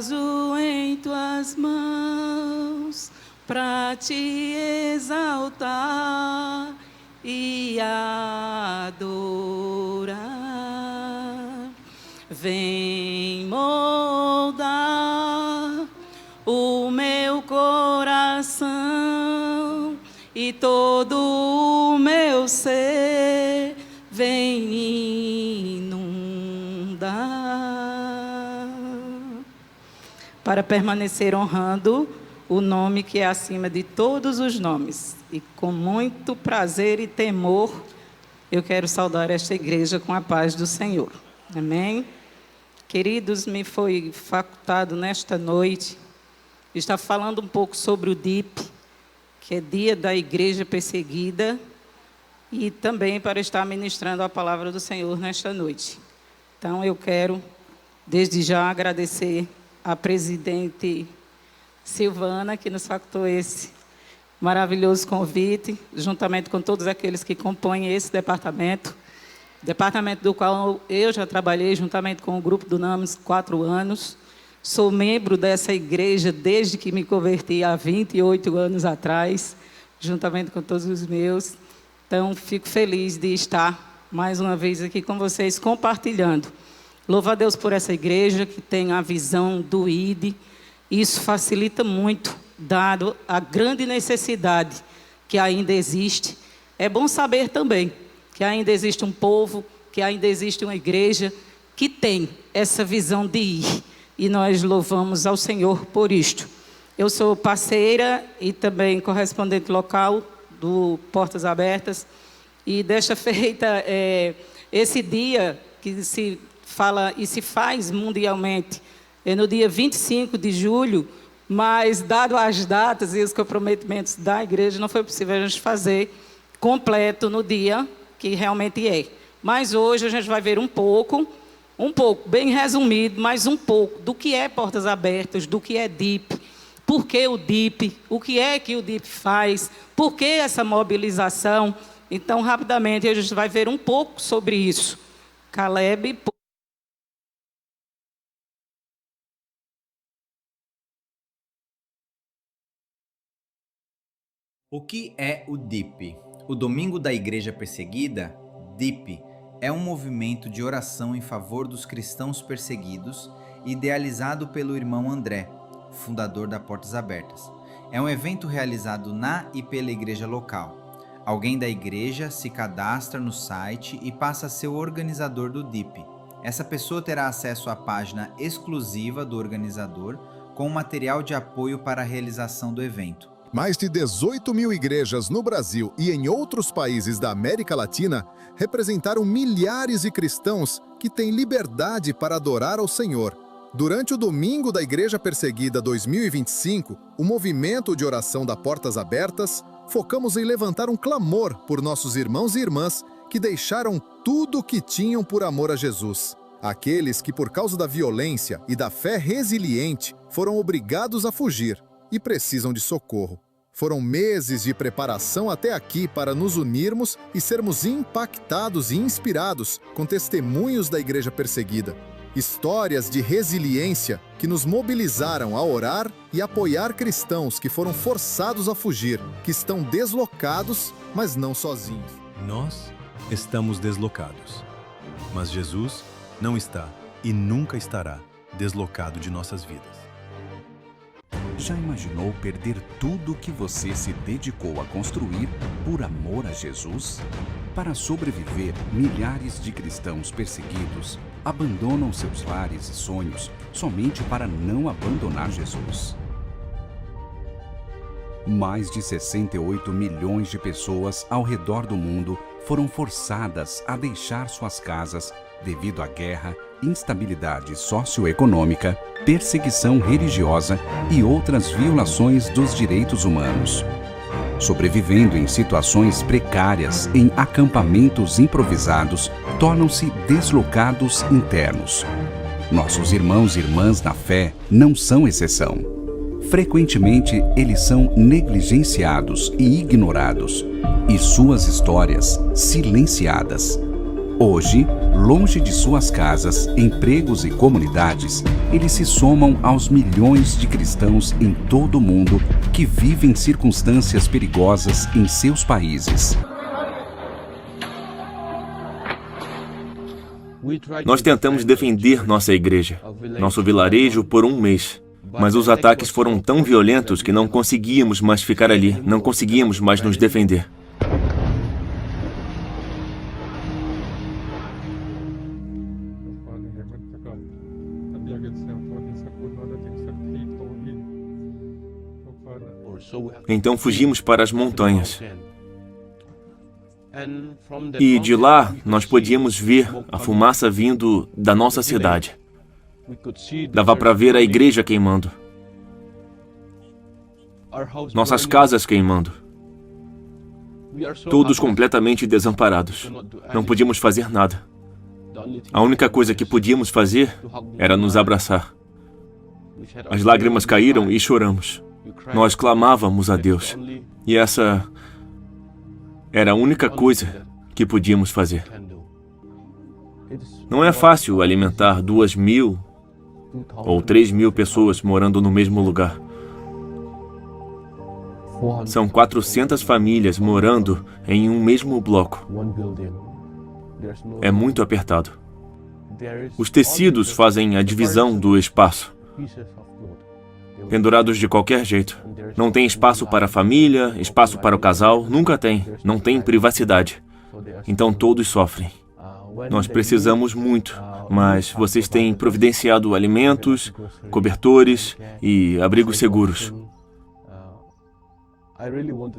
jazo em tuas mãos para te exaltar e adorar. Vem moldar o meu coração e todo o meu ser, vem inundar. Para permanecer honrando o nome que é acima de todos os nomes. E com muito prazer e temor, eu quero saudar esta igreja com a paz do Senhor. Amém? Queridos, me foi facultado nesta noite estar falando um pouco sobre o DIP, que é Dia da Igreja Perseguida, e também para estar ministrando a palavra do Senhor nesta noite. Então, eu quero, desde já, agradecer à presidente Silvana, que nos facultou esse maravilhoso convite, juntamente com todos aqueles que compõem esse departamento do qual eu já trabalhei juntamente com o grupo do NAMS 4 anos. Sou membro dessa igreja desde que me converti há 28 anos atrás, juntamente com todos os meus. Então, fico feliz de estar mais uma vez aqui com vocês, compartilhando. Louvo a Deus por essa igreja que tem a visão do ID. Isso facilita muito, dado a grande necessidade que ainda existe. É bom saber também que ainda existe um povo, que ainda existe uma igreja que tem essa visão de ir. E nós louvamos ao Senhor por isto. Eu sou parceira e também correspondente local do Portas Abertas. E desta feita, esse dia que se fala e se faz mundialmente, é no dia 25 de julho, mas, dado as datas e os comprometimentos da igreja, não foi possível a gente fazer completo no dia que realmente é. Mas hoje a gente vai ver um pouco, bem resumido, mas um pouco do que é Portas Abertas, do que é DIP, por que o DIP, o que é que o DIP faz, por que essa mobilização. Então, rapidamente, a gente vai ver um pouco sobre isso. Caleb. O que é o DIP? O Domingo da Igreja Perseguida, DIP, é um movimento de oração em favor dos cristãos perseguidos, idealizado pelo irmão André, fundador da Portas Abertas. É um evento realizado na e pela igreja local. Alguém da igreja se cadastra no site e passa a ser o organizador do DIP. Essa pessoa terá acesso à página exclusiva do organizador com material de apoio para a realização do evento. Mais de 18 mil igrejas no Brasil e em outros países da América Latina representaram milhares de cristãos que têm liberdade para adorar ao Senhor. Durante o Domingo da Igreja Perseguida 2025, o movimento de oração da Portas Abertas, focamos em levantar um clamor por nossos irmãos e irmãs que deixaram tudo o que tinham por amor a Jesus. Aqueles que, por causa da violência e da fé resiliente, foram obrigados a fugir e precisam de socorro. Foram meses de preparação até aqui para nos unirmos e sermos impactados e inspirados com testemunhos da igreja perseguida. Histórias de resiliência que nos mobilizaram a orar e apoiar cristãos que foram forçados a fugir, que estão deslocados, mas não sozinhos. Nós estamos deslocados, mas Jesus não está e nunca estará deslocado de nossas vidas. Já imaginou perder tudo que você se dedicou a construir por amor a Jesus? Para sobreviver, milhares de cristãos perseguidos abandonam seus lares e sonhos somente para não abandonar Jesus. Mais de 68 milhões de pessoas ao redor do mundo foram forçadas a deixar suas casas devido à guerra, instabilidade socioeconômica, perseguição religiosa e outras violações dos direitos humanos. Sobrevivendo em situações precárias em acampamentos improvisados, tornam-se deslocados internos. Nossos irmãos e irmãs na fé não são exceção. Frequentemente, eles são negligenciados e ignorados, e suas histórias silenciadas. Hoje, longe de suas casas, empregos e comunidades, eles se somam aos milhões de cristãos em todo o mundo que vivem circunstâncias perigosas em seus países. Nós tentamos defender nossa igreja, nosso vilarejo, por um mês. Mas os ataques foram tão violentos que não conseguíamos mais ficar ali, não conseguíamos mais nos defender. Então fugimos para as montanhas. E de lá nós podíamos ver a fumaça vindo da nossa cidade. Dava para ver a igreja queimando. Nossas casas queimando. Todos completamente desamparados. Não podíamos fazer nada. A única coisa que podíamos fazer era nos abraçar. As lágrimas caíram e choramos. Nós clamávamos a Deus. E essa era a única coisa que podíamos fazer. Não é fácil alimentar 2.000 ou 3.000 pessoas morando no mesmo lugar. São 400 famílias morando em um mesmo bloco. É muito apertado. Os tecidos fazem a divisão do espaço. Pendurados de qualquer jeito. Não tem espaço para a família, espaço para o casal, nunca tem. Não tem privacidade. Então todos sofrem. Nós precisamos muito, mas vocês têm providenciado alimentos, cobertores e abrigos seguros.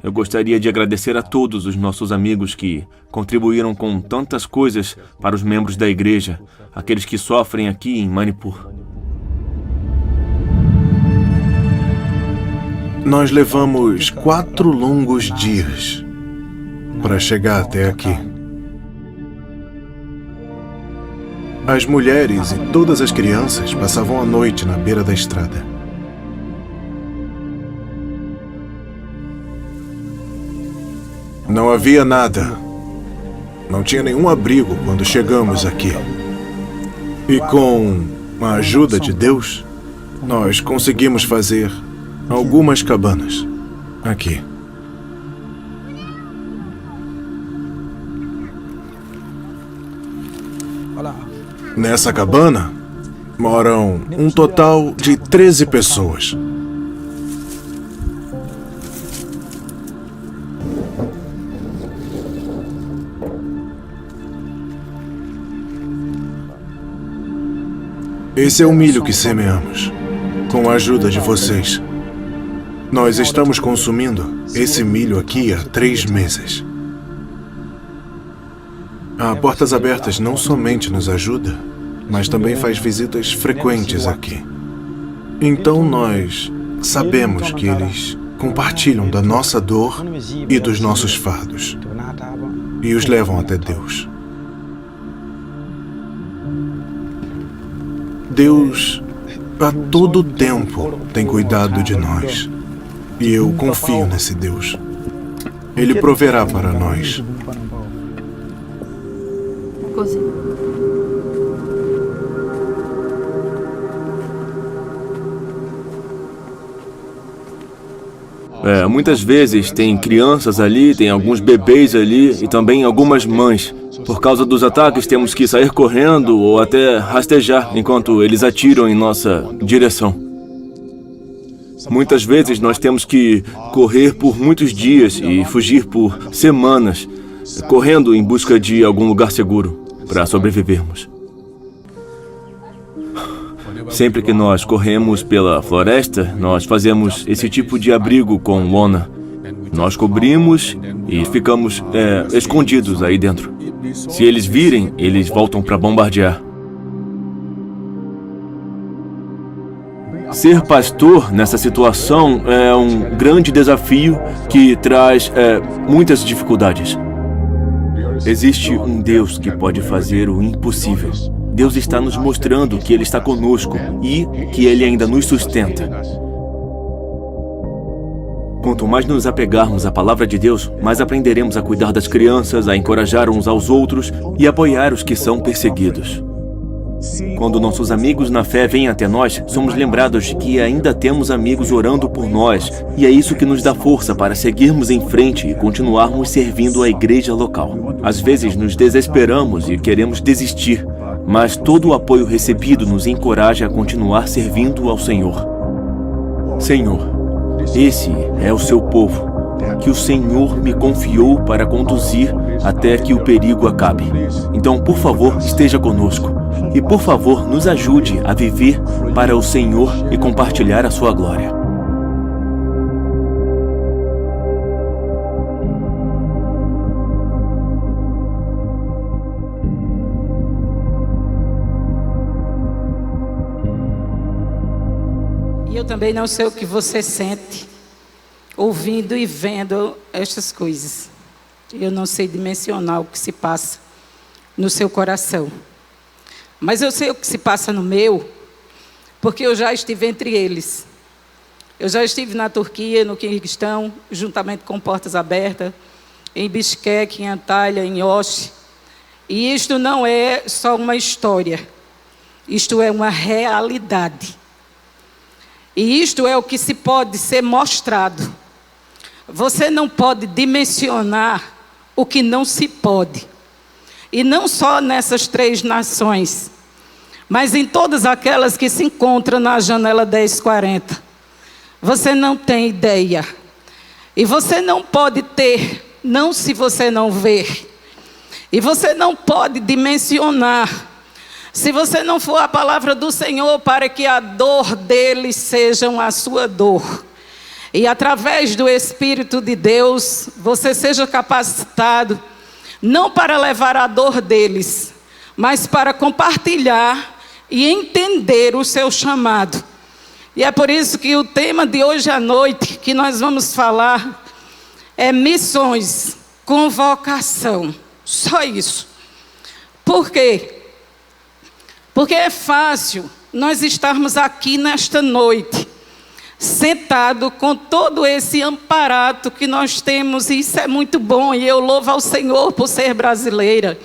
Eu gostaria de agradecer a todos os nossos amigos que contribuíram com tantas coisas para os membros da igreja, aqueles que sofrem aqui em Manipur. Nós levamos 4 longos dias para chegar até aqui. As mulheres e todas as crianças passavam a noite na beira da estrada. Não havia nada. Não tinha nenhum abrigo quando chegamos aqui. E com a ajuda de Deus, nós conseguimos fazer algumas cabanas aqui. Nessa cabana moram um total de 13 pessoas. Esse é o milho que semeamos, com a ajuda de vocês. Nós estamos consumindo esse milho aqui há 3 meses. A Portas Abertas não somente nos ajuda, mas também faz visitas frequentes aqui. Então nós sabemos que eles compartilham da nossa dor e dos nossos fardos e os levam até Deus. Deus, a todo tempo, tem cuidado de nós. E eu confio nesse Deus. Ele proverá para nós. Muitas vezes tem crianças ali, tem alguns bebês ali e também algumas mães. Por causa dos ataques, temos que sair correndo ou até rastejar enquanto eles atiram em nossa direção. Muitas vezes nós temos que correr por muitos dias e fugir por semanas, correndo em busca de algum lugar seguro para sobrevivermos. Sempre que nós corremos pela floresta, nós fazemos esse tipo de abrigo com lona. Nós cobrimos e ficamos escondidos aí dentro. Se eles virem, eles voltam para bombardear. Ser pastor nessa situação é um grande desafio que traz muitas dificuldades. Existe um Deus que pode fazer o impossível. Deus está nos mostrando que Ele está conosco e que Ele ainda nos sustenta. Quanto mais nos apegarmos à palavra de Deus, mais aprenderemos a cuidar das crianças, a encorajar uns aos outros e apoiar os que são perseguidos. Quando nossos amigos na fé vêm até nós, somos lembrados de que ainda temos amigos orando por nós, e é isso que nos dá força para seguirmos em frente e continuarmos servindo a igreja local. Às vezes nos desesperamos e queremos desistir, mas todo o apoio recebido nos encoraja a continuar servindo ao Senhor. Senhor, esse é o seu povo, que o Senhor me confiou para conduzir até que o perigo acabe. Então, por favor, esteja conosco. E, por favor, nos ajude a viver para o Senhor e compartilhar a sua glória. E eu também não sei o que você sente, ouvindo e vendo estas coisas. Eu não sei dimensionar o que se passa no seu coração. Mas eu sei o que se passa no meu, porque eu já estive entre eles. Eu já estive na Turquia, no Quirguistão, juntamente com Portas Abertas, em Bishkek, em Antalya, em Osh. E isto não é só uma história, isto é uma realidade. E isto é o que se pode ser mostrado. Você não pode dimensionar o que não se pode. E não só nessas 3 nações, mas em todas aquelas que se encontram na janela 1040. Você não tem ideia. E você não pode ter, não se você não ver. E você não pode dimensionar, se você não for a palavra do Senhor para que a dor deles seja a sua dor. E através do Espírito de Deus, você seja capacitado, não para levar a dor deles, mas para compartilhar e entender o seu chamado. E é por isso que o tema de hoje à noite, que nós vamos falar, é missões, convocação. Só isso. Por quê? Porque é fácil nós estarmos aqui nesta noite, sentado com todo esse amparato que nós temos, e isso é muito bom, e eu louvo ao Senhor por ser brasileira,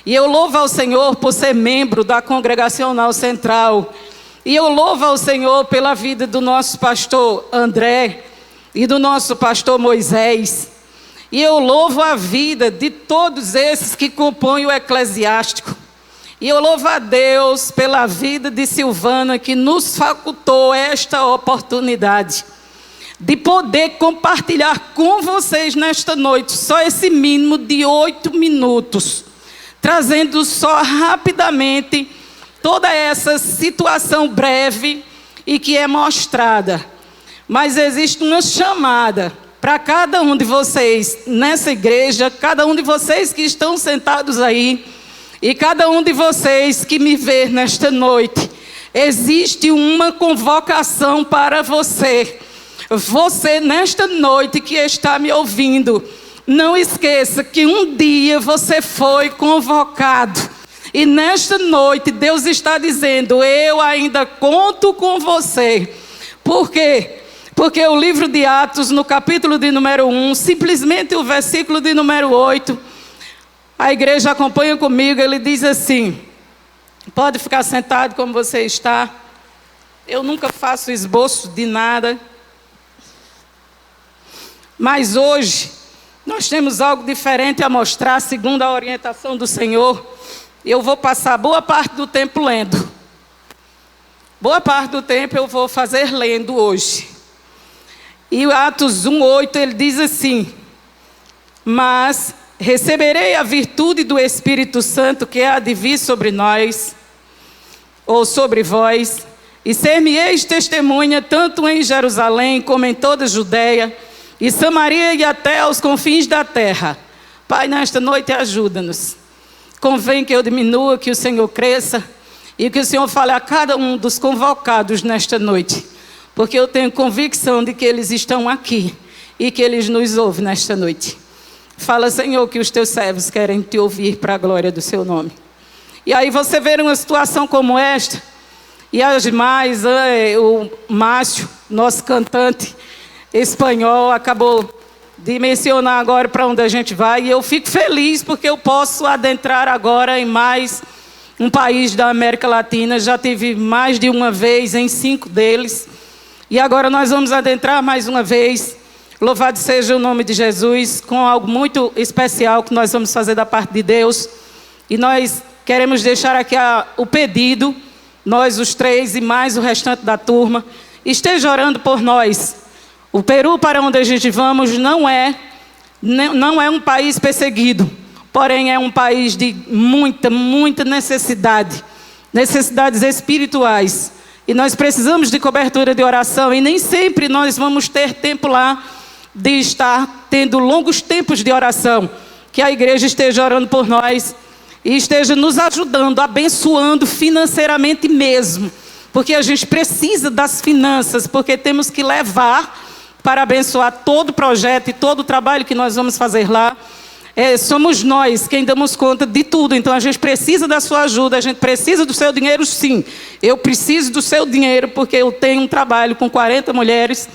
e eu louvo ao Senhor por ser membro da Congregacional Central, e eu louvo ao Senhor pela vida do nosso pastor André, e do nosso pastor Moisés, e eu louvo a vida de todos esses que compõem o eclesiástico. E eu louvo a Deus pela vida de Silvana, que nos facultou esta oportunidade de poder compartilhar com vocês nesta noite, só esse mínimo de 8 minutos, trazendo só rapidamente toda essa situação breve e que é mostrada. Mas existe uma chamada para cada um de vocês nessa igreja, cada um de vocês que estão sentados aí, e cada um de vocês que me vê nesta noite, existe uma convocação para você. Você, nesta noite que está me ouvindo, não esqueça que um dia você foi convocado. E nesta noite, Deus está dizendo, eu ainda conto com você. Por quê? Porque o livro de Atos, no capítulo de número 1, simplesmente o versículo de número 8, a igreja acompanha comigo, ele diz assim, pode ficar sentado como você está, eu nunca faço esboço de nada, mas hoje nós temos algo diferente a mostrar, segundo a orientação do Senhor. Eu vou passar boa parte do tempo lendo, boa parte do tempo eu vou fazer lendo hoje. E o Atos 1:8 ele diz assim, mas receberei a virtude do Espírito Santo que há de vir sobre nós, ou sobre vós, e ser-me-eis testemunha tanto em Jerusalém como em toda a Judeia, e Samaria e até aos confins da terra. Pai, nesta noite ajuda-nos. Convém que eu diminua, que o Senhor cresça, e que o Senhor fale a cada um dos convocados nesta noite, porque eu tenho convicção de que eles estão aqui, e que eles nos ouvem nesta noite. Fala, Senhor, que os teus servos querem te ouvir para a glória do seu nome. E aí você vê uma situação como esta, e as demais, o Márcio, nosso cantante, espanhol, acabou de mencionar agora para onde a gente vai. E eu fico feliz porque eu posso adentrar agora em mais um país da América Latina. Já tive mais de uma vez em 5 deles. E agora nós vamos adentrar mais uma vez. Louvado seja o nome de Jesus, com algo muito especial que nós vamos fazer da parte de Deus. E nós queremos deixar aqui o pedido, nós os 3 e mais o restante da turma, esteja orando por nós. O Peru, para onde a gente vamos, não é um país perseguido, porém é um país de muita necessidade, necessidades espirituais. E nós precisamos de cobertura de oração, e nem sempre nós vamos ter tempo lá de estar tendo longos tempos de oração. Que a igreja esteja orando por nós e esteja nos ajudando, abençoando financeiramente mesmo, porque a gente precisa das finanças, porque temos que levar para abençoar todo o projeto e todo o trabalho que nós vamos fazer lá. Somos nós quem damos conta de tudo, então a gente precisa da sua ajuda, a gente precisa do seu dinheiro, sim. Eu preciso do seu dinheiro, porque eu tenho um trabalho com 40 mulheres,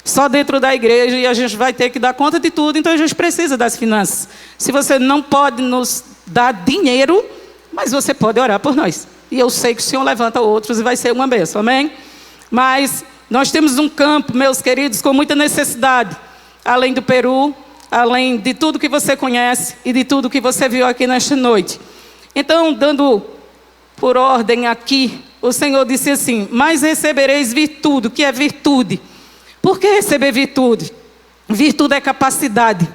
só dentro da igreja, e a gente vai ter que dar conta de tudo, então a gente precisa das finanças. Se você não pode nos dar dinheiro, mas você pode orar por nós. E eu sei que o Senhor levanta outros e vai ser uma bênção, amém? Mas nós temos um campo, meus queridos, com muita necessidade, além do Peru, além de tudo que você conhece e de tudo que você viu aqui nesta noite. Então, dando por ordem aqui, o Senhor disse assim: mas recebereis virtude. O que é virtude? Por que receber virtude? Virtude é capacidade,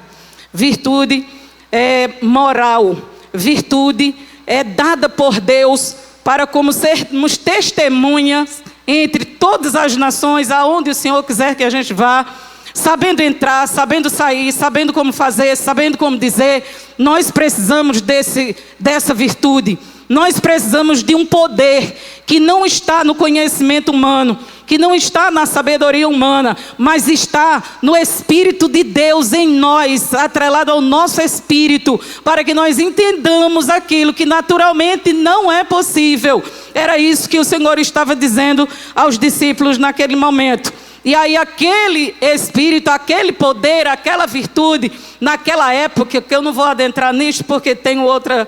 virtude é moral, virtude é dada por Deus para como sermos testemunhas entre todas as nações, aonde o Senhor quiser que a gente vá, sabendo entrar, sabendo sair, sabendo como fazer, sabendo como dizer. Nós precisamos dessa virtude. Nós precisamos de um poder que não está no conhecimento humano, que não está na sabedoria humana, mas está no Espírito de Deus em nós, atrelado ao nosso espírito, para que nós entendamos aquilo que naturalmente não é possível. Era isso que o Senhor estava dizendo aos discípulos naquele momento. E aí aquele espírito, aquele poder, aquela virtude, naquela época, que eu não vou adentrar nisso porque tenho outra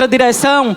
direção,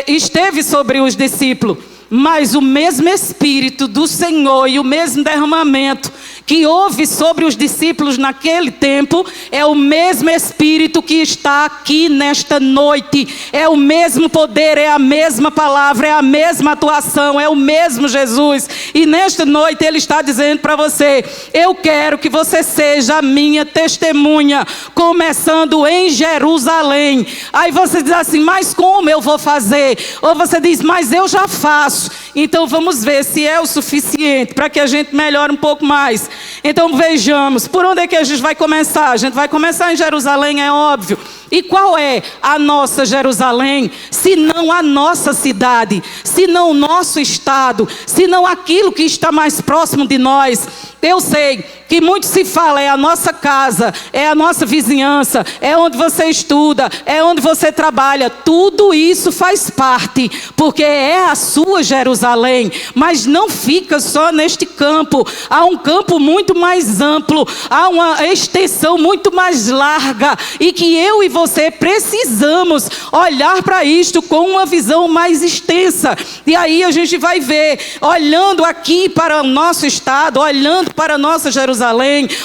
esteve sobre os discípulos. Mas o mesmo Espírito do Senhor e o mesmo derramamento que houve sobre os discípulos naquele tempo é o mesmo Espírito que está aqui nesta noite. É o mesmo poder, é a mesma palavra, é a mesma atuação, é o mesmo Jesus. E nesta noite Ele está dizendo para você: eu quero que você seja a minha testemunha, começando em Jerusalém. Aí você diz assim: mas como eu vou fazer? Ou você diz: mas eu já faço. Então vamos ver se é o suficiente para que a gente melhore um pouco mais. Então vejamos, por onde é que a gente vai começar? A gente vai começar em Jerusalém, é óbvio. E qual é a nossa Jerusalém, se não a nossa cidade, se não o nosso estado, se não aquilo que está mais próximo de nós? Eu sei que muito se fala, é a nossa casa, é a nossa vizinhança, é onde você estuda, é onde você trabalha. Tudo isso faz parte, porque é a sua Jerusalém. Mas não fica só neste campo. Há um campo muito mais amplo, há uma extensão muito mais larga, e que eu e você precisamos olhar para isto com uma visão mais extensa. E aí a gente vai ver, olhando aqui para o nosso estado, olhando para a nossa Jerusalém,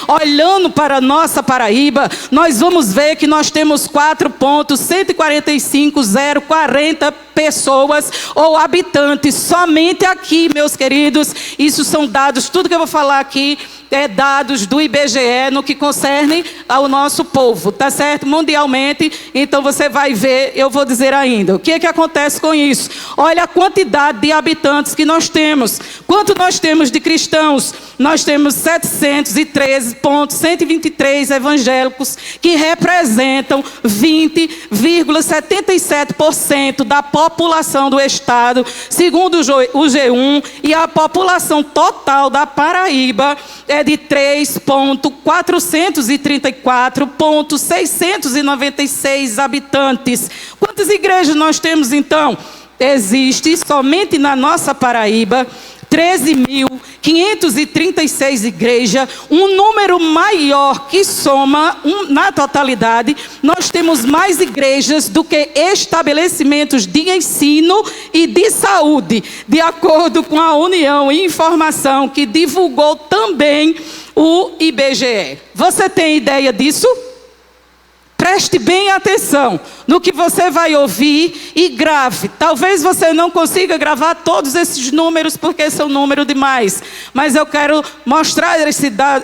olhando para a nossa Paraíba, nós vamos ver que nós temos 4.145.040 pessoas ou habitantes somente aqui, meus queridos. Isso são dados, tudo que eu vou falar aqui é dados do IBGE no que concerne ao nosso povo, tá certo? Mundialmente. Então você vai ver, eu vou dizer ainda. O que é que acontece com isso? Olha a quantidade de habitantes que nós temos. Quanto nós temos de cristãos? Nós temos 713.123 evangélicos, que representam 20,77% da população do estado, segundo o G1, e a população total da Paraíba é de 3.434.696 habitantes. Quantas igrejas nós temos então? Existe somente na nossa Paraíba 13.536 igrejas, um número maior que soma, na totalidade, nós temos mais igrejas do que estabelecimentos de ensino e de saúde, de acordo com a União e Informação que divulgou também o IBGE. Você tem ideia disso? Preste bem atenção no que você vai ouvir e grave. Talvez você não consiga gravar todos esses números porque são números demais. Mas eu quero mostrar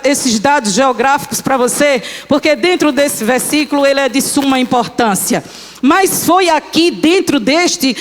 esses dados geográficos para você, porque dentro desse versículo ele é de suma importância. Mas foi aqui dentro deste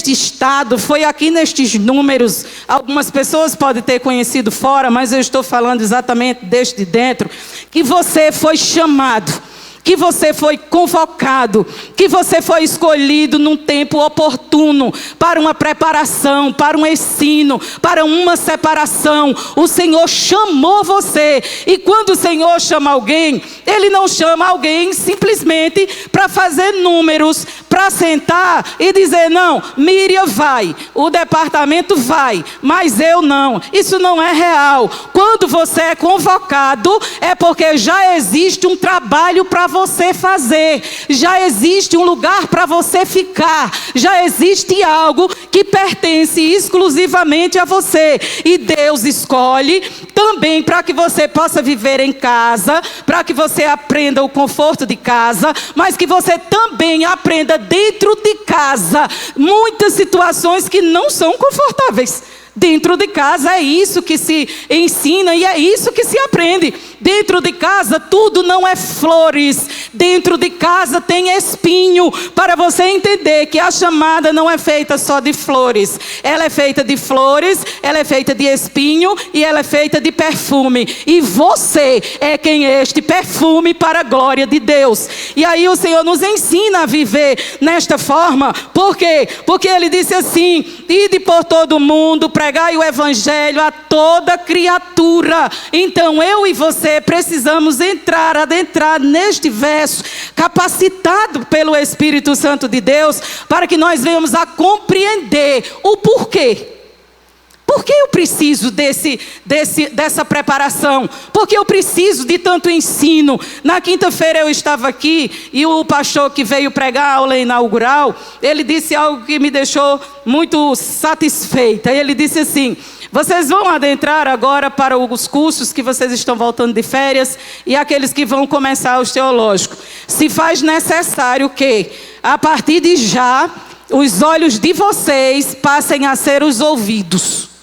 estado, foi aqui nestes números, algumas pessoas podem ter conhecido fora, mas eu estou falando exatamente deste dentro, que você foi chamado, que você foi convocado, que você foi escolhido num tempo oportuno para uma preparação, para um ensino, para uma separação. O Senhor chamou você, e quando o Senhor chama alguém, Ele não chama alguém simplesmente para fazer números, para sentar e dizer, não, Miriam vai, o departamento vai, mas eu não. Isso não é real. Quando você é convocado, é porque já existe um trabalho para você fazer, já existe um lugar para você ficar, já existe algo que pertence exclusivamente a você, e Deus escolhe também para que você possa viver em casa, para que você aprenda o conforto de casa, mas que você também aprenda dentro de casa muitas situações que não são confortáveis. Dentro de casa é isso que se ensina e é isso que se aprende. Dentro de casa tudo não é flores. Dentro de casa tem espinho. Para você entender que a chamada não é feita só de flores. Ela é feita de flores, ela é feita de espinho e ela é feita de perfume. E você é quem é este perfume para a glória de Deus. E aí o Senhor nos ensina a viver nesta forma. Por quê? Porque Ele disse assim, ide por todo mundo, pregai o evangelho a toda criatura. Então eu e você precisamos adentrar neste verso, capacitado pelo Espírito Santo de Deus, para que nós venhamos a compreender o porquê. Por que eu preciso dessa preparação? Por que eu preciso de tanto ensino? Na quinta-feira eu estava aqui e o pastor que veio pregar a aula inaugural, ele disse algo que me deixou muito satisfeita. Ele disse assim, vocês vão adentrar agora para os cursos que vocês estão voltando de férias e aqueles que vão começar os teológicos. Se faz necessário que, a partir de já, os olhos de vocês passem a ser os ouvidos.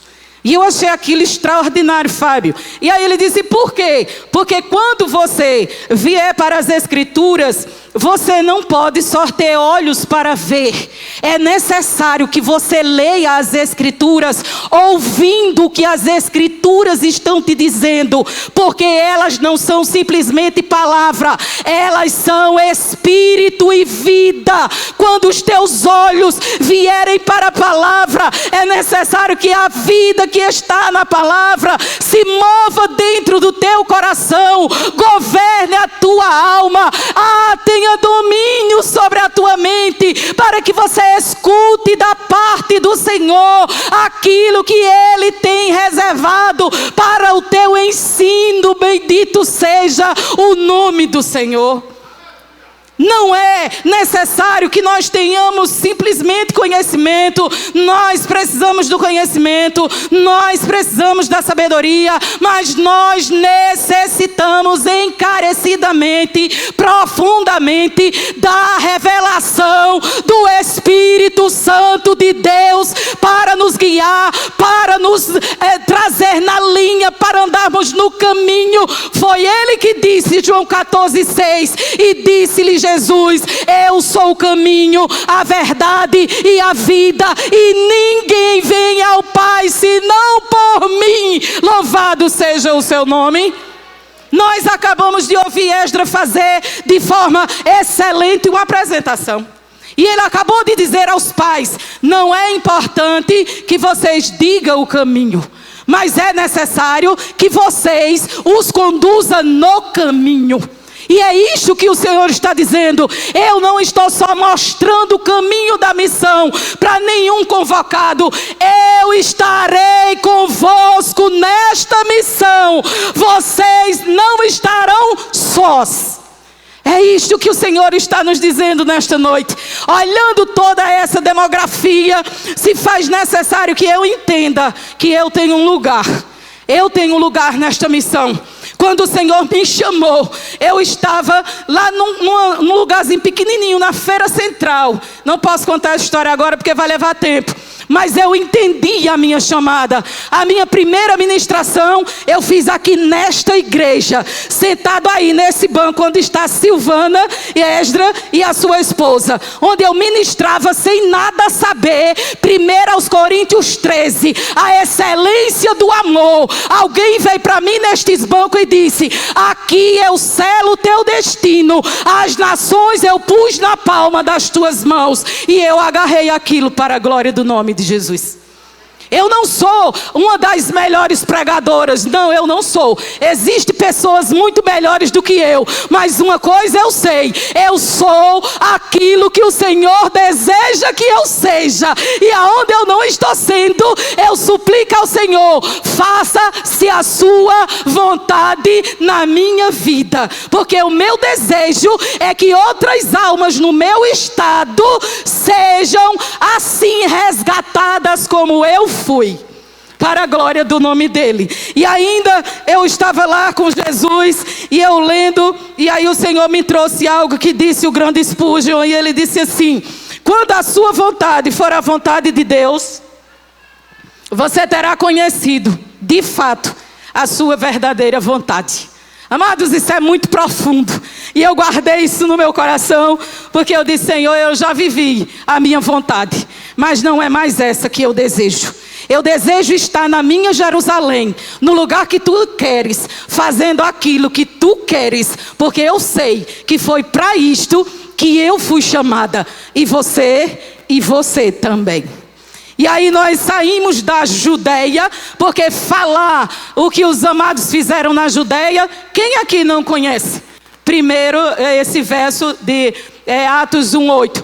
E eu achei aquilo extraordinário, Fábio. E aí ele disse, por quê? Porque quando você vier para as Escrituras, você não pode só ter olhos para ver. É necessário que você leia as Escrituras, ouvindo o que as Escrituras estão te dizendo. Porque elas não são simplesmente palavra, elas são espírito e vida. Quando os teus olhos vierem para a palavra, é necessário que a vida que está na palavra se mova dentro do teu coração, governe a tua alma, tenha domínio sobre a tua mente, para que você escute da parte do Senhor aquilo que Ele tem reservado para o teu ensino. Bendito seja o nome do Senhor. Não é necessário que nós tenhamos simplesmente conhecimento. Nós precisamos do conhecimento, nós precisamos da sabedoria, mas nós necessitamos encarecidamente, profundamente, da revelação do Espírito Santo de Deus para nos guiar, para nos trazer na linha, para andarmos no caminho. Foi Ele que disse, João 14:6, e disse-lhe Jesus, eu sou o caminho, a verdade e a vida, e ninguém vem ao Pai senão por mim. Louvado seja o seu nome. Nós acabamos de ouvir Esdras fazer de forma excelente uma apresentação. E ele acabou de dizer aos pais, não é importante que vocês digam o caminho, mas é necessário que vocês os conduzam no caminho. E é isso que o Senhor está dizendo. Eu não estou só mostrando o caminho da missão para nenhum convocado. Eu estarei com nesta missão, vocês não estarão sós. É isto que o Senhor está nos dizendo nesta noite. Olhando toda essa demografia, se faz necessário que eu entenda que eu tenho um lugar. Eu tenho um lugar nesta missão. Quando o Senhor me chamou, eu estava lá num lugarzinho pequenininho, na Feira Central. Não posso contar a história agora porque vai levar tempo. Mas eu entendi a minha chamada. A minha primeira ministração eu fiz aqui nesta igreja, sentado aí nesse banco onde está Silvana, Esdra e a sua esposa, onde eu ministrava sem nada saber. 1 Coríntios 13, a excelência do amor. Alguém veio para mim nestes bancos e disse: aqui eu selo o teu destino, as nações eu pus na palma das tuas mãos. E eu agarrei aquilo para a glória do nome de Jesus. Eu não sou uma das melhores pregadoras. Não, eu não sou. Existem pessoas muito melhores do que eu. Mas uma coisa eu sei. Eu sou aquilo que o Senhor deseja que eu seja. E aonde eu não estou sendo, eu suplico ao Senhor: faça-se a sua vontade na minha vida. Porque o meu desejo é que outras almas no meu estado sejam assim resgatadas como eu fui, para a glória do nome dele. E ainda eu estava lá com Jesus e eu lendo, e aí o Senhor me trouxe algo que disse o grande Spurgeon, e ele disse assim: quando a sua vontade for a vontade de Deus, você terá conhecido de fato a sua verdadeira vontade. Amados, isso é muito profundo. E eu guardei isso no meu coração, porque eu disse: Senhor, eu já vivi a minha vontade, mas não é mais essa que eu desejo. Eu desejo estar na minha Jerusalém, no lugar que tu queres, fazendo aquilo que tu queres, porque eu sei que foi para isto que eu fui chamada, e você também. E aí nós saímos da Judeia, porque falar o que os amados fizeram na Judeia, quem aqui não conhece? Primeiro, esse verso de Atos 1:8.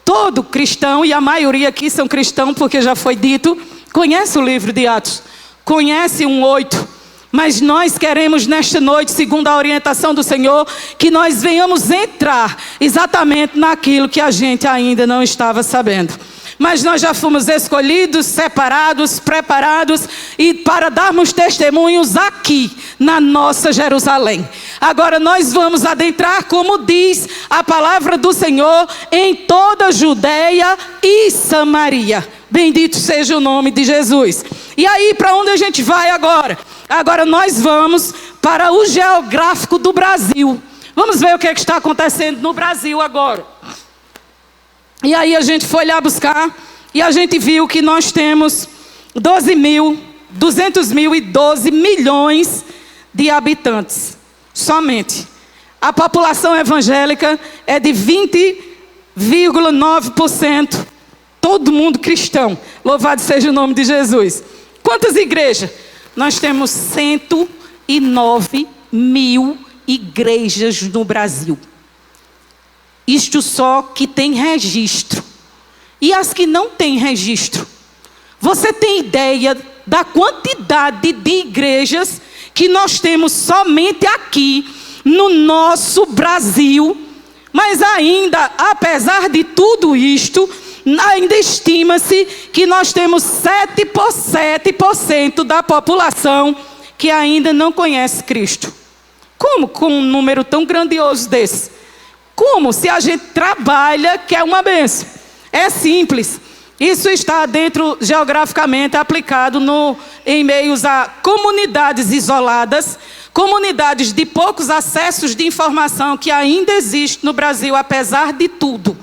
Todo cristão, e a maioria aqui são cristãos, porque já foi dito, conhece o livro de Atos, conhece 1:8. Mas nós queremos nesta noite, segundo a orientação do Senhor, que nós venhamos entrar exatamente naquilo que a gente ainda não estava sabendo. Mas nós já fomos escolhidos, separados, preparados, e para darmos testemunhos aqui na nossa Jerusalém. Agora nós vamos adentrar, como diz a palavra do Senhor, em toda a Judeia e Samaria. Bendito seja o nome de Jesus. E aí, para onde a gente vai agora? Agora nós vamos para o geográfico do Brasil. Vamos ver o que está acontecendo no Brasil agora. E aí a gente foi lá buscar e a gente viu que nós temos 212 milhões de habitantes. Somente. A população evangélica é de 20,9%. Todo mundo cristão. Louvado seja o nome de Jesus. Quantas igrejas? Nós temos 109 mil igrejas no Brasil. Isto só que tem registro. E as que não têm registro? Você tem ideia da quantidade de igrejas que nós temos somente aqui no nosso Brasil? Mas ainda, apesar de tudo isto, ainda estima-se que nós temos 7% da população que ainda não conhece Cristo. Como com um número tão grandioso desse? Como? Se a gente trabalha, que é uma bênção. É simples. Isso está dentro, geograficamente, aplicado em meios a comunidades isoladas, comunidades de poucos acessos de informação que ainda existe no Brasil, apesar de tudo.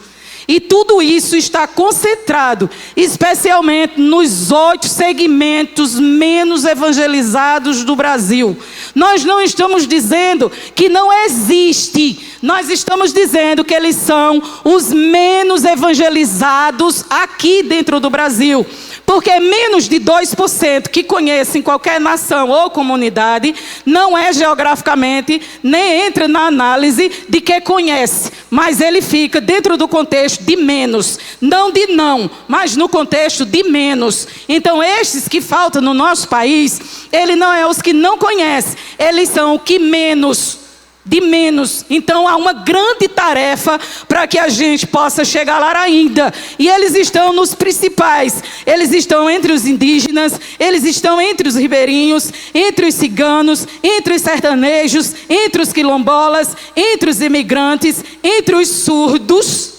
E tudo isso está concentrado, especialmente nos 8 segmentos menos evangelizados do Brasil. Nós não estamos dizendo que não existe, nós estamos dizendo que eles são os menos evangelizados aqui dentro do Brasil. Porque menos de 2% que conhecem qualquer nação ou comunidade não é geograficamente, nem entra na análise de que conhece, mas ele fica dentro do contexto de menos, não de não, mas no contexto de menos. Então estes que faltam no nosso país, ele não é os que não conhecem, eles são o que menos, de menos. Então há uma grande tarefa para que a gente possa chegar lá ainda. E eles estão nos principais. Eles estão entre os indígenas, eles estão entre os ribeirinhos, entre os ciganos, entre os sertanejos, entre os quilombolas, entre os imigrantes, entre os surdos.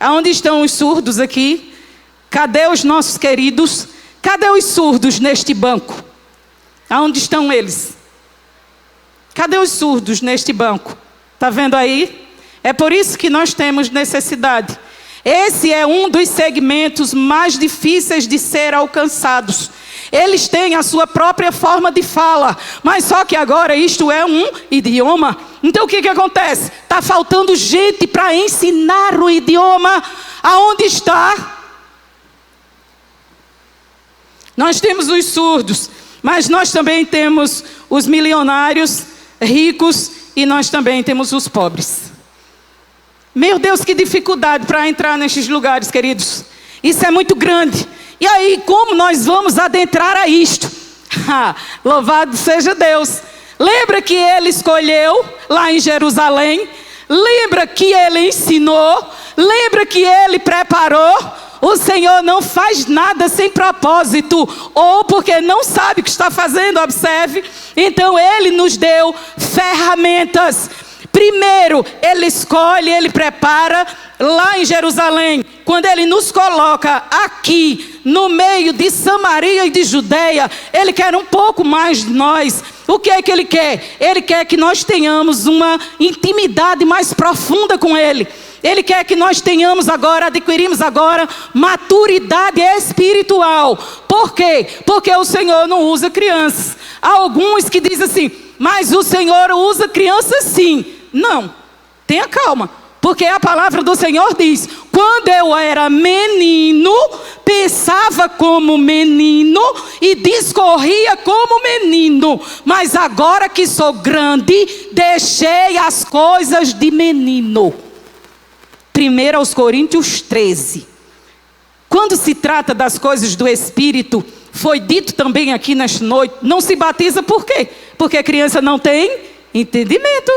Aonde estão os surdos aqui? Cadê os nossos queridos? Cadê os surdos neste banco? Aonde estão eles? Cadê os surdos neste banco? Está vendo aí? É por isso que nós temos necessidade. Esse é um dos segmentos mais difíceis de ser alcançados. Eles têm a sua própria forma de fala, mas só que agora isto é um idioma. Então o que acontece? Está faltando gente para ensinar o idioma. Aonde está? Nós temos os surdos, mas nós também temos os milionários, ricos, e nós também temos os pobres. Meu Deus, que dificuldade para entrar nestes lugares, queridos. Isso é muito grande. E aí, como nós vamos adentrar a isto? Louvado seja Deus. Lembra que ele escolheu lá em Jerusalém? Lembra que ele ensinou? Lembra que ele preparou? O Senhor não faz nada sem propósito, ou porque não sabe o que está fazendo, observe. Então Ele nos deu ferramentas. Primeiro, Ele escolhe, Ele prepara lá em Jerusalém. Quando Ele nos coloca aqui, no meio de Samaria e de Judeia, Ele quer um pouco mais de nós. O que é que Ele quer? Ele quer que nós tenhamos uma intimidade mais profunda com Ele. Ele quer que nós adquirimos agora maturidade espiritual. Por quê? Porque o Senhor não usa crianças. Há alguns que dizem assim, mas o Senhor usa crianças sim. Não, tenha calma. Porque a palavra do Senhor diz, quando eu era menino, pensava como menino e discorria como menino. Mas agora que sou grande, deixei as coisas de menino. 1 aos Coríntios 13. Quando se trata das coisas do Espírito, foi dito também aqui nesta noite, não se batiza por quê? Porque a criança não tem entendimento.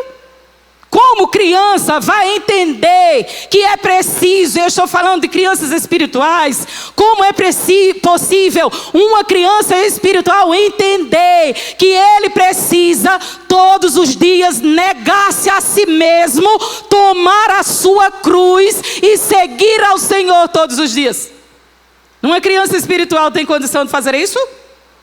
Como criança vai entender que é preciso, eu estou falando de crianças espirituais, como é possível uma criança espiritual entender que ele precisa todos os dias negar-se a si mesmo, tomar a sua cruz e seguir ao Senhor todos os dias? Uma criança espiritual tem condição de fazer isso?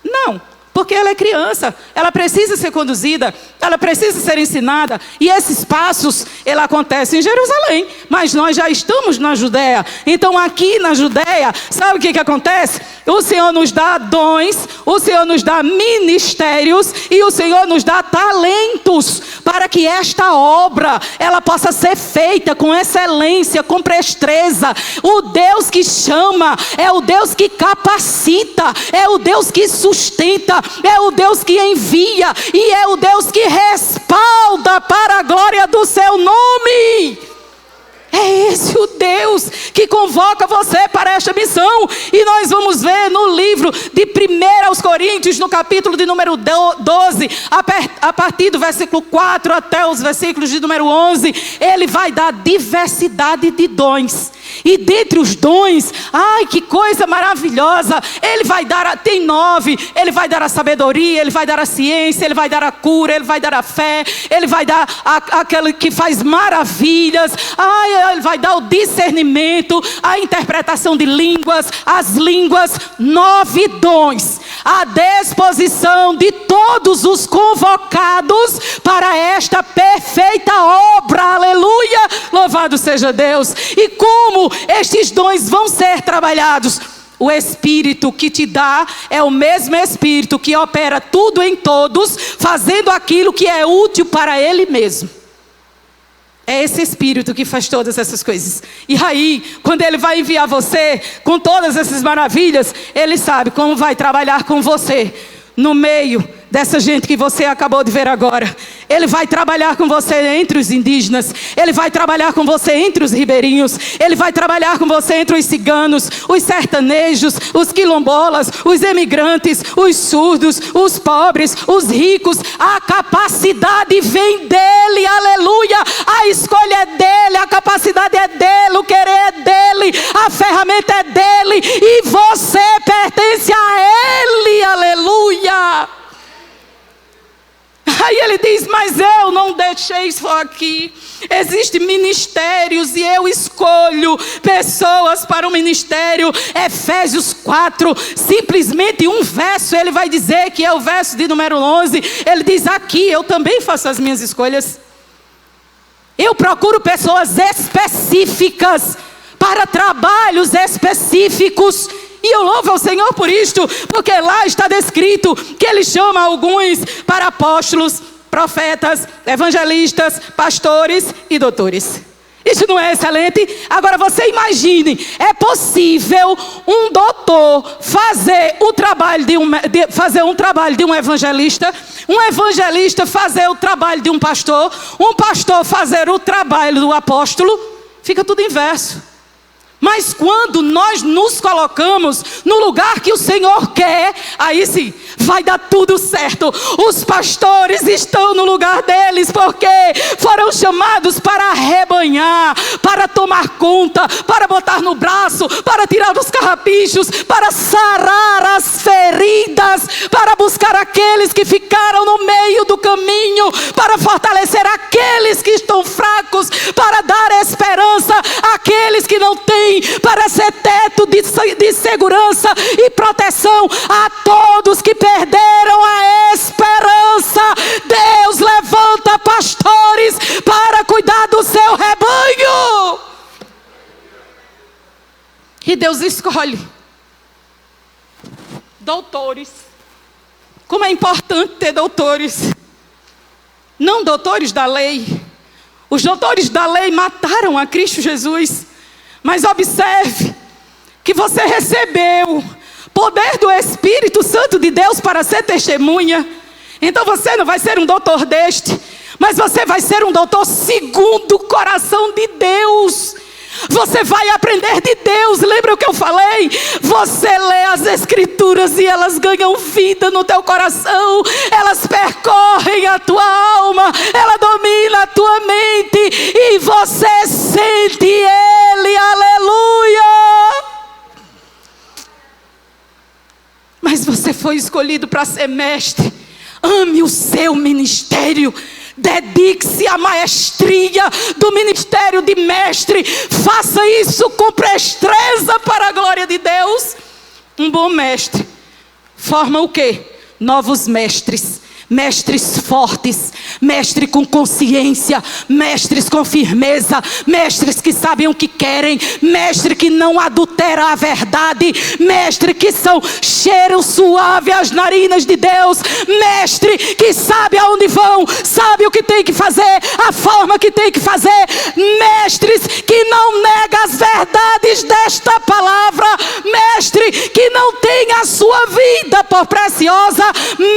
Não. Porque ela é criança, ela precisa ser conduzida, ela precisa ser ensinada. E esses passos, ele acontece em Jerusalém. Mas nós já estamos na Judeia. Então aqui na Judeia, sabe o que acontece? O Senhor nos dá dons, o Senhor nos dá ministérios e o Senhor nos dá talentos para que esta obra, ela possa ser feita com excelência, com presteza. O Deus que chama, é o Deus que capacita, é o Deus que sustenta, é o Deus que envia e é o Deus que respalda para a glória do seu nome. É esse o Deus que convoca você para esta missão. E nós vamos ver no livro de 1 aos Coríntios, no capítulo de número 12, a partir do versículo 4 até os versículos de número 11, ele vai dar diversidade de dons. E dentre os dons, ai que coisa maravilhosa, ele vai dar, tem 9, ele vai dar a sabedoria, ele vai dar a ciência, ele vai dar a cura, ele vai dar a fé, ele vai dar aquele que faz maravilhas, ele vai dar o discernimento, a interpretação de línguas, as línguas, 9 dons, à disposição de todos os convocados para esta perfeita obra, aleluia, louvado seja Deus. E como estes dons vão ser trabalhados? O Espírito que te dá é o mesmo Espírito que opera tudo em todos, fazendo aquilo que é útil para Ele mesmo. É esse Espírito que faz todas essas coisas. E aí, quando Ele vai enviar você com todas essas maravilhas, Ele sabe como vai trabalhar com você no meio dessa gente que você acabou de ver agora. Ele vai trabalhar com você entre os indígenas. Ele vai trabalhar com você entre os ribeirinhos. Ele vai trabalhar com você entre os ciganos, os sertanejos, os quilombolas, os emigrantes, os surdos, os pobres, os ricos. A capacidade vem dele, aleluia. A escolha é dele, a capacidade é dele, o querer é dele, a ferramenta é dele e você pertence a ele, aleluia. Aí ele diz, mas eu não deixei só aqui. Existem ministérios e eu escolho pessoas para o ministério. Efésios 4, simplesmente um verso, ele vai dizer que é o verso de número 11. Ele diz aqui, eu também faço as minhas escolhas. Eu procuro pessoas específicas para trabalhos específicos. E eu louvo ao Senhor por isto, porque lá está descrito que Ele chama alguns para apóstolos, profetas, evangelistas, pastores e doutores. Isso não é excelente? Agora você imagine, é possível um doutor fazer o trabalho fazer um trabalho de um evangelista fazer o trabalho de um pastor fazer o trabalho do apóstolo? Fica tudo inverso. Mas quando nós nos colocamos no lugar que o Senhor quer, aí sim, vai dar tudo certo. Os pastores estão no lugar deles, porque foram chamados para arrebanhar, para tomar conta, para botar no braço, para tirar os carrapichos, para sarar as feridas, para buscar aqueles que ficaram no meio do caminho, para fortalecer aqueles que estão fracos, para dar esperança àqueles que não têm, para ser teto de segurança e proteção a todos que perderam a esperança. Deus levanta pastores para cuidar do seu rebanho. E Deus escolhe doutores. Como é importante ter doutores. Não doutores da lei. Os doutores da lei mataram a Cristo Jesus. Mas observe que você recebeu poder do Espírito Santo de Deus para ser testemunha. Então você não vai ser um doutor deste, mas você vai ser um doutor segundo o coração de Deus. Você vai aprender de Deus. Lembra o que eu falei? Você lê as Escrituras e elas ganham vida no teu coração. Elas percorrem a tua alma. Ela domina a tua mente. E você sente Ele. Aleluia! Mas você foi escolhido para ser mestre. Ame o seu ministério. Dedique-se à maestria do ministério de mestre. Faça isso com presteza para a glória de Deus. Um bom mestre forma o quê? Novos mestres. Mestres fortes, mestres com consciência, mestres com firmeza, mestres que sabem o que querem, mestre que não adultera a verdade, mestre que são cheiro suave às narinas de Deus, mestre que sabe aonde vão, sabe o que tem que fazer, a forma que tem que fazer, mestres que não nega as verdades desta palavra, mestre que não tem a sua vida por preciosa,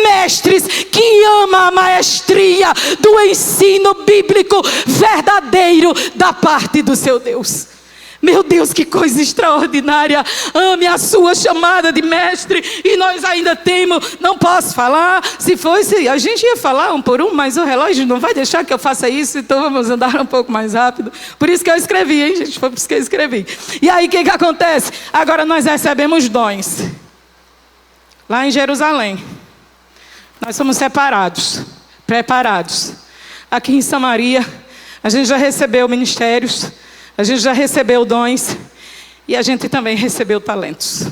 mestres que ama a maestria do ensino bíblico verdadeiro da parte do seu Deus. Meu Deus, que coisa extraordinária. Ame a sua chamada de mestre. E nós ainda temos, não posso falar. Se fosse, a gente ia falar um por um, mas o relógio não vai deixar que eu faça isso. Então vamos andar um pouco mais rápido. Por isso que eu escrevi, hein, gente? Foi por isso que eu escrevi. E aí o que acontece? Agora nós recebemos dons. Lá em Jerusalém. Nós somos separados, preparados. Aqui em Samaria, a gente já recebeu ministérios, a gente já recebeu dons e a gente também recebeu talentos.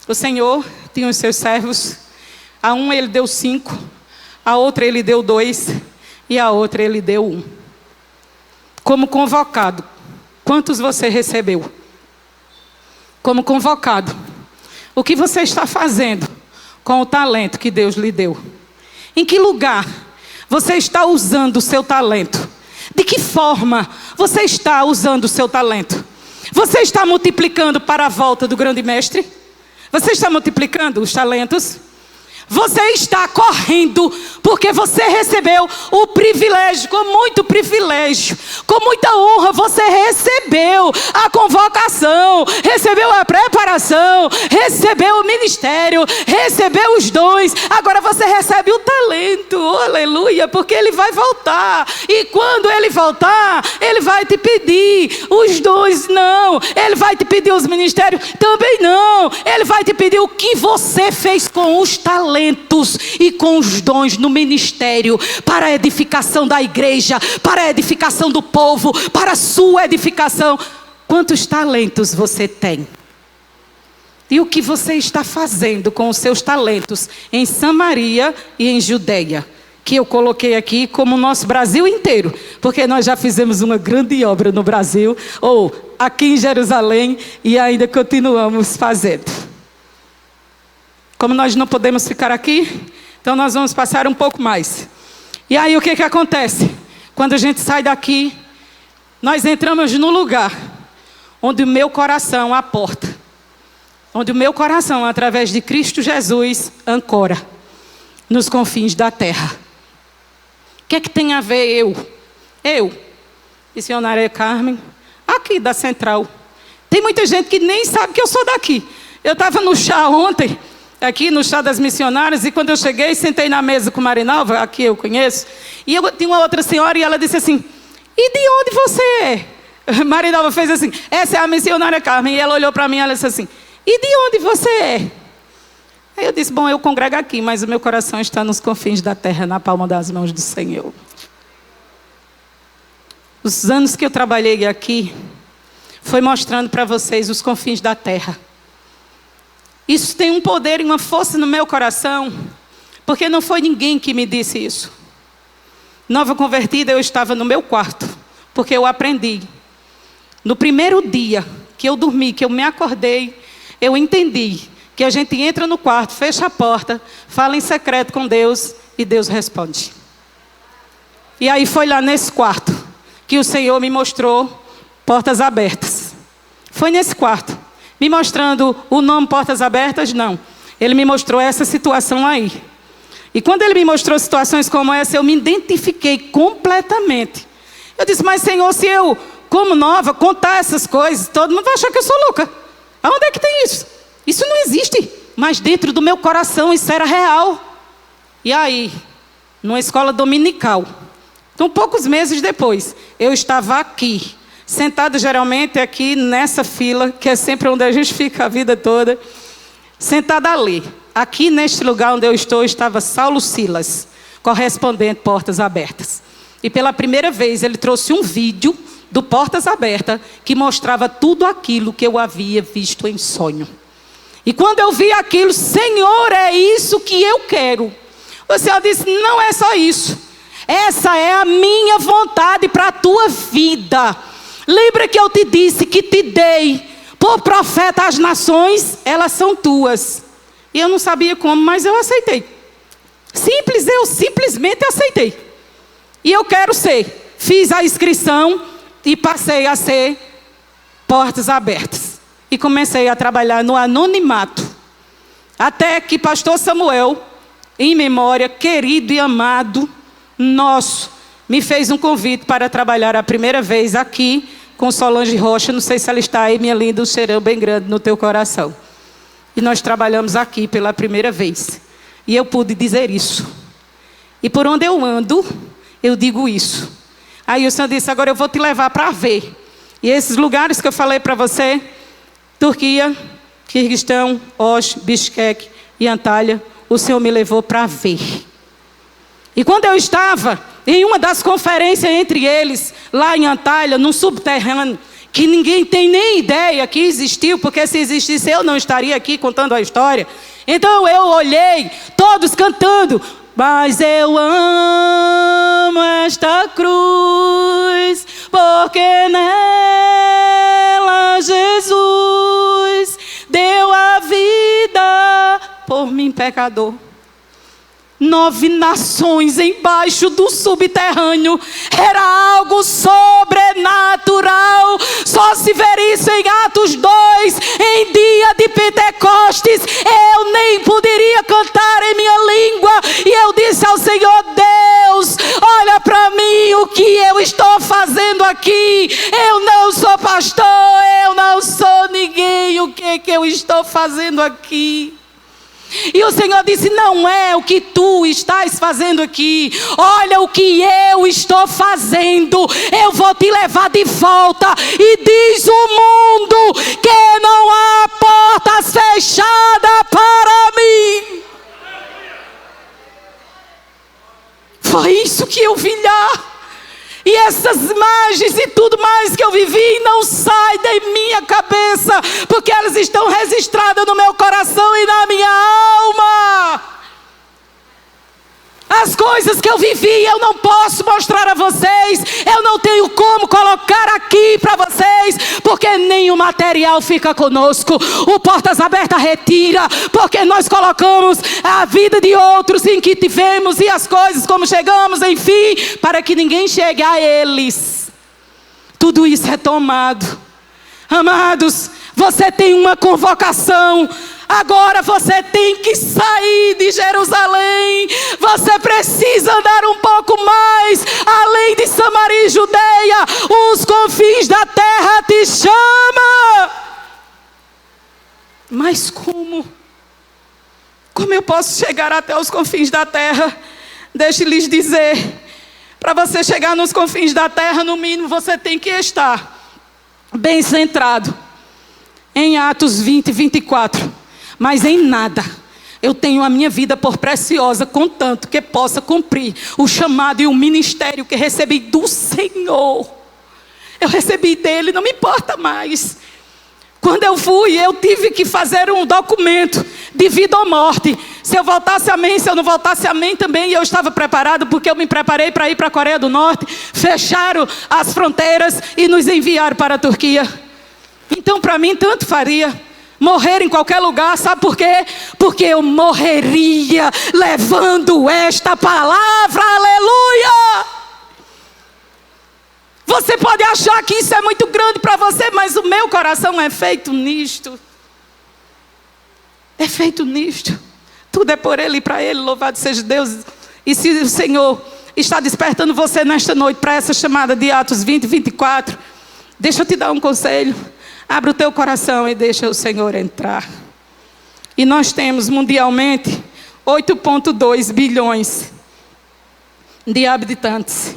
O Senhor tinha os seus servos, a um Ele deu 5, a outra Ele deu 2 e a outra Ele deu 1. Como convocado, quantos você recebeu? Como convocado, o que você está fazendo com o talento que Deus lhe deu? Em que lugar você está usando o seu talento? De que forma você está usando o seu talento? Você está multiplicando para a volta do grande mestre? Você está multiplicando os talentos? Você está correndo porque você recebeu o privilégio, com muito privilégio, com muita honra, você recebeu a convocação, recebeu a preparação, recebeu o ministério, recebeu os dons. Agora você recebe o talento, aleluia, porque ele vai voltar. E quando ele voltar, ele vai te pedir os dons, não. Ele vai te pedir os ministérios, também não. Ele vai te pedir o que você fez com os talentos e com os dons no ministério, para a edificação da igreja, para a edificação do povo, para a sua edificação. Quantos talentos você tem? E o que você está fazendo com os seus talentos em Samaria e em Judeia? Que eu coloquei aqui como o nosso Brasil inteiro, porque nós já fizemos uma grande obra no Brasil, ou aqui em Jerusalém, e ainda continuamos fazendo. Como nós não podemos ficar aqui, então nós vamos passar um pouco mais. E aí o que acontece? Quando a gente sai daqui, nós entramos no lugar onde o meu coração, a porta, onde o meu coração, através de Cristo Jesus, ancora nos confins da terra. O que é que tem a ver eu, missionária Carmen, aqui da Central? Tem muita gente que nem sabe que eu sou daqui. Eu estava no chá ontem, aqui no chá das missionárias, e quando eu cheguei, sentei na mesa com Marinalva, aqui eu conheço, e eu tinha uma outra senhora, e ela disse assim: e de onde você é? Marinalva fez assim: essa é a missionária Carmen. E ela olhou para mim e ela disse assim: e de onde você é? Aí eu disse: bom, eu congrego aqui, mas o meu coração está nos confins da terra, na palma das mãos do Senhor. Os anos que eu trabalhei aqui, foi mostrando para vocês os confins da terra. Isso tem um poder e uma força no meu coração, porque não foi ninguém que me disse isso. Nova convertida, eu estava no meu quarto, porque eu aprendi. No primeiro dia que eu dormi, que eu me acordei, eu entendi que a gente entra no quarto, fecha a porta, fala em secreto com Deus e Deus responde. E aí foi lá nesse quarto que o Senhor me mostrou portas abertas. Foi nesse quarto. Me mostrando o nome Portas Abertas, não. Ele me mostrou essa situação aí. E quando ele me mostrou situações como essa, eu me identifiquei completamente. Eu disse: mas Senhor, se eu, como nova, contar essas coisas, todo mundo vai achar que eu sou louca. Aonde é que tem isso? Isso não existe. Mas dentro do meu coração isso era real. E aí, numa escola dominical, então poucos meses depois, eu estava aqui, sentada geralmente aqui nessa fila, que é sempre onde a gente fica a vida toda, sentada ali. Aqui neste lugar onde eu estou, estava Saulo Silas, correspondente Portas Abertas. E pela primeira vez ele trouxe um vídeo do Portas Abertas que mostrava tudo aquilo que eu havia visto em sonho. E quando eu vi aquilo: Senhor, é isso que eu quero. O Senhor disse: não é só isso. Essa é a minha vontade para a tua vida. Lembra que eu te disse que te dei por profeta às nações? Elas são tuas. E eu não sabia como, mas eu aceitei. Eu simplesmente aceitei. E eu quero ser. Fiz a inscrição e passei a ser Portas Abertas. E comecei a trabalhar no anonimato. Até que pastor Samuel, em memória, querido e amado nosso, me fez um convite para trabalhar a primeira vez aqui com Solange Rocha. Não sei se ela está aí, minha linda, um cheirão bem grande no teu coração. E nós trabalhamos aqui pela primeira vez. E eu pude dizer isso. E por onde eu ando, eu digo isso. Aí o Senhor disse: agora eu vou te levar para ver. E esses lugares que eu falei para você, Turquia, Quirguistão, Osh, Bishkek e Antalya, o Senhor me levou para ver. E quando eu estava em uma das conferências entre eles, lá em Antalya, num subterrâneo, que ninguém tem nem ideia que existiu, porque se existisse eu não estaria aqui contando a história. Então eu olhei, todos cantando: mas eu amo esta cruz, porque nela Jesus deu a vida por mim, pecador. 9 nações embaixo do subterrâneo. Era algo sobrenatural. Só se ver isso em Atos 2, em dia de Pentecostes. Eu nem poderia cantar em minha língua. E eu disse ao Senhor: Deus, olha para mim, o que eu estou fazendo aqui? Eu não sou pastor, eu não sou ninguém. O que eu estou fazendo aqui? E o Senhor disse: não é o que tu estás fazendo aqui. Olha o que eu estou fazendo. Eu vou te levar de volta. E diz o mundo que não há portas fechadas para mim. Foi isso que eu vi lá. E essas imagens e tudo mais que eu vivi não sai da minha cabeça, porque elas estão registradas no meu coração e na minha alma. As coisas que eu vivi eu não posso mostrar a vocês. Eu não tenho como colocar aqui para vocês, porque nem o material fica conosco. O Portas Abertas retira, porque nós colocamos a vida de outros em que tivemos e as coisas como chegamos, enfim, para que ninguém chegue a eles. Tudo isso é tomado. Amados, você tem uma convocação. Agora você tem que sair de Jerusalém. Você precisa andar um pouco mais além de Samaria e Judeia. Os confins da terra te chamam. Mas como? Como eu posso chegar até os confins da terra? Deixe-lhes dizer, para você chegar nos confins da terra, no mínimo você tem que estar bem centrado em Atos 20 e 24. Mas em nada eu tenho a minha vida por preciosa, contanto que possa cumprir o chamado e o ministério que recebi do Senhor. Eu recebi dele, não me importa mais. Quando eu fui, eu tive que fazer um documento de vida ou morte. Se eu voltasse, amém. Se eu não voltasse, amém também. E eu estava preparado, porque eu me preparei para ir para a Coreia do Norte. Fecharam as fronteiras e nos enviaram para a Turquia. Então, para mim, tanto faria morrer em qualquer lugar. Sabe por quê? Porque eu morreria levando esta palavra. Aleluia! Você pode achar que isso é muito grande para você, mas o meu coração é feito nisto. É feito nisto. Tudo é por Ele e para Ele. Louvado seja Deus. E se o Senhor está despertando você nesta noite para essa chamada de Atos 20 e 24, deixa eu te dar um conselho. Abre o teu coração e deixa o Senhor entrar. E nós temos mundialmente 8,2 bilhões de habitantes.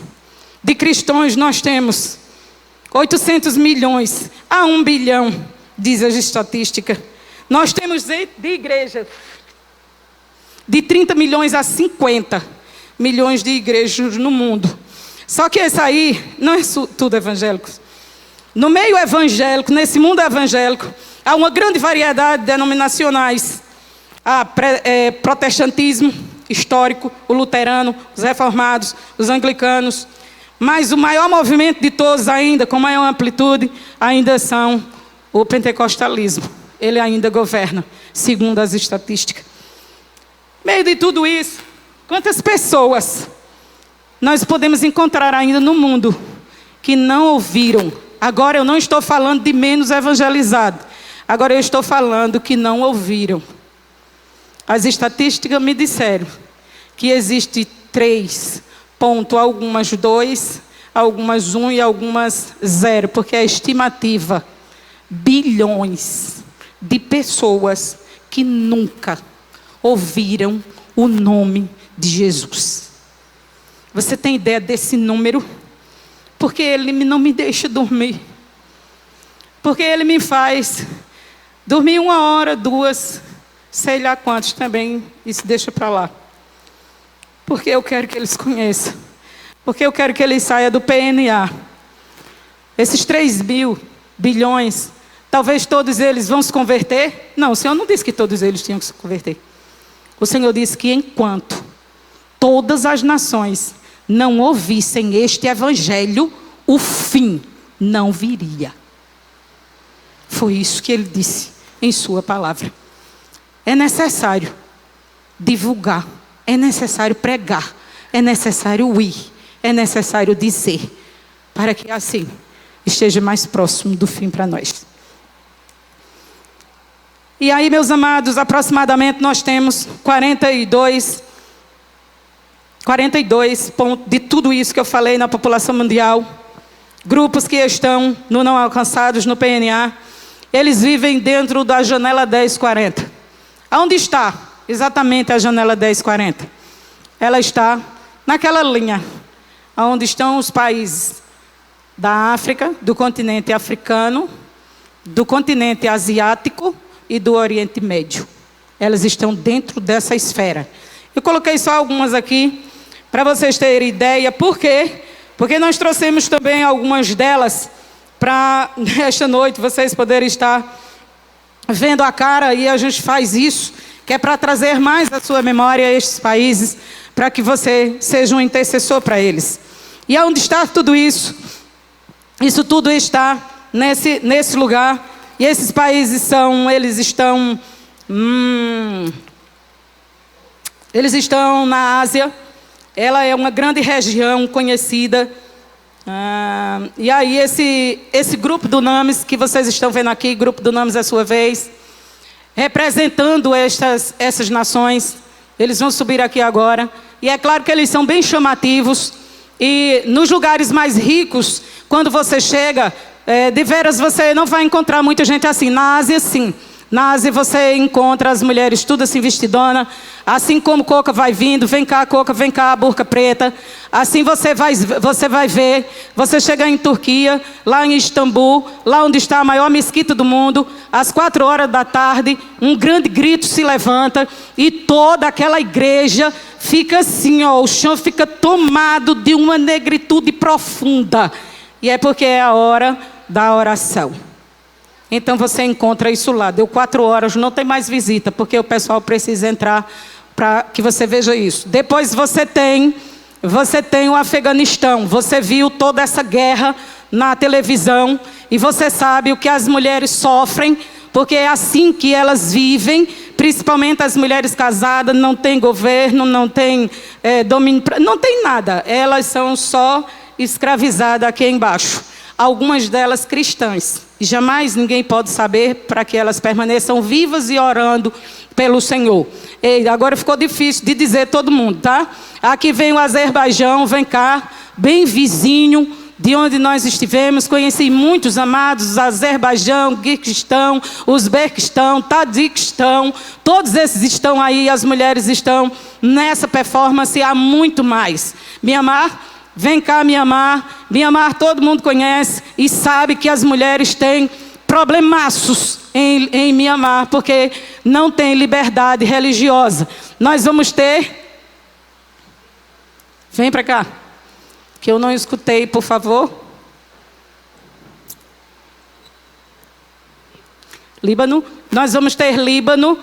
De cristãos nós temos 800 milhões a 1 bilhão, diz as estatísticas. Nós temos de igreja de 30 milhões a 50 milhões de igrejas no mundo. Só que esse aí não é tudo evangélico. No meio evangélico, nesse mundo evangélico, há uma grande variedade denominacionais. Há protestantismo histórico, o luterano, os reformados, os anglicanos. Mas o maior movimento de todos ainda, com maior amplitude, ainda são o pentecostalismo. Ele ainda governa, segundo as estatísticas. No meio de tudo isso, quantas pessoas nós podemos encontrar ainda no mundo que não ouviram? Agora eu não estou falando de menos evangelizado. Agora eu estou falando que não ouviram. As estatísticas me disseram que existe 3 ponto, algumas 2, algumas 1 e algumas 0, porque é a estimativa. Bilhões de pessoas que nunca ouviram o nome de Jesus. Você tem ideia desse número? Porque ele não me deixa dormir. Porque ele me faz dormir 1 hora, 2, sei lá quantos também, isso deixa para lá. Porque eu quero que eles conheçam. Porque eu quero que eles saiam do PNA. Esses 3 bilhões, talvez todos eles vão se converter. Não, o Senhor não disse que todos eles tinham que se converter. O Senhor disse que enquanto todas as nações não ouvissem este evangelho, o fim não viria. Foi isso que ele disse em sua palavra. É necessário divulgar é necessário pregar, é necessário ir, é necessário dizer, para que assim esteja mais próximo do fim para nós. E aí, meus amados, aproximadamente nós temos 42 pontos de tudo isso que eu falei na população mundial. Grupos que estão no não alcançados, no PNA, eles vivem dentro da janela 1040. Aonde está exatamente a janela 1040? Ela está naquela linha, onde estão os países da África, do continente africano, do continente asiático e do Oriente Médio. Elas estão dentro dessa esfera. Eu coloquei só algumas aqui, para vocês terem ideia. Por quê? Porque nós trouxemos também algumas delas, para esta noite vocês poderem estar vendo a cara, e a gente faz isso, que é para trazer mais à sua memória estes países, para que você seja um intercessor para eles. E onde está tudo isso? Isso tudo está nesse lugar. E esses países eles estão na Ásia. Ela é uma grande região conhecida. E aí esse grupo do NAMES que vocês estão vendo aqui, grupo do NAMES à sua vez, representando essas nações, eles vão subir aqui agora. E é claro que eles são bem chamativos. E nos lugares mais ricos, quando você chega, de veras você não vai encontrar muita gente assim. Na Ásia, sim. Na Ásia você encontra as mulheres tudo assim vestidona, assim como Coca vai vindo, vem cá Coca, vem cá, burca preta. Assim você vai ver, você chega em Turquia, lá em Istambul, lá onde está a maior mesquita do mundo, às 4 horas da tarde, um grande grito se levanta e toda aquela igreja fica assim, ó, o chão fica tomado de uma negritude profunda. E é porque é a hora da oração. Então você encontra isso lá. Deu 4 horas, não tem mais visita, porque o pessoal precisa entrar para que você veja isso. Depois você tem o Afeganistão. Você viu toda essa guerra na televisão e você sabe o que as mulheres sofrem, porque é assim que elas vivem, principalmente as mulheres casadas. Não tem governo, não tem domínio, não tem nada. Elas são só escravizadas aqui embaixo. Algumas delas cristãs. E jamais ninguém pode saber, para que elas permaneçam vivas e orando pelo Senhor. E agora ficou difícil de dizer todo mundo, tá? Aqui vem o Azerbaijão, vem cá, bem vizinho de onde nós estivemos. Conheci muitos amados, Azerbaijão, Kirguistão, Uzbequistão, Tadiquistão. Todos esses estão aí, as mulheres estão nessa performance há muito mais. Mianmar. Vem cá, Mianmar. Mianmar todo mundo conhece e sabe que as mulheres têm problemaços em Mianmar, porque não tem liberdade religiosa. Nós vamos ter... Vem para cá, que eu não escutei, por favor. Líbano. Nós vamos ter Líbano.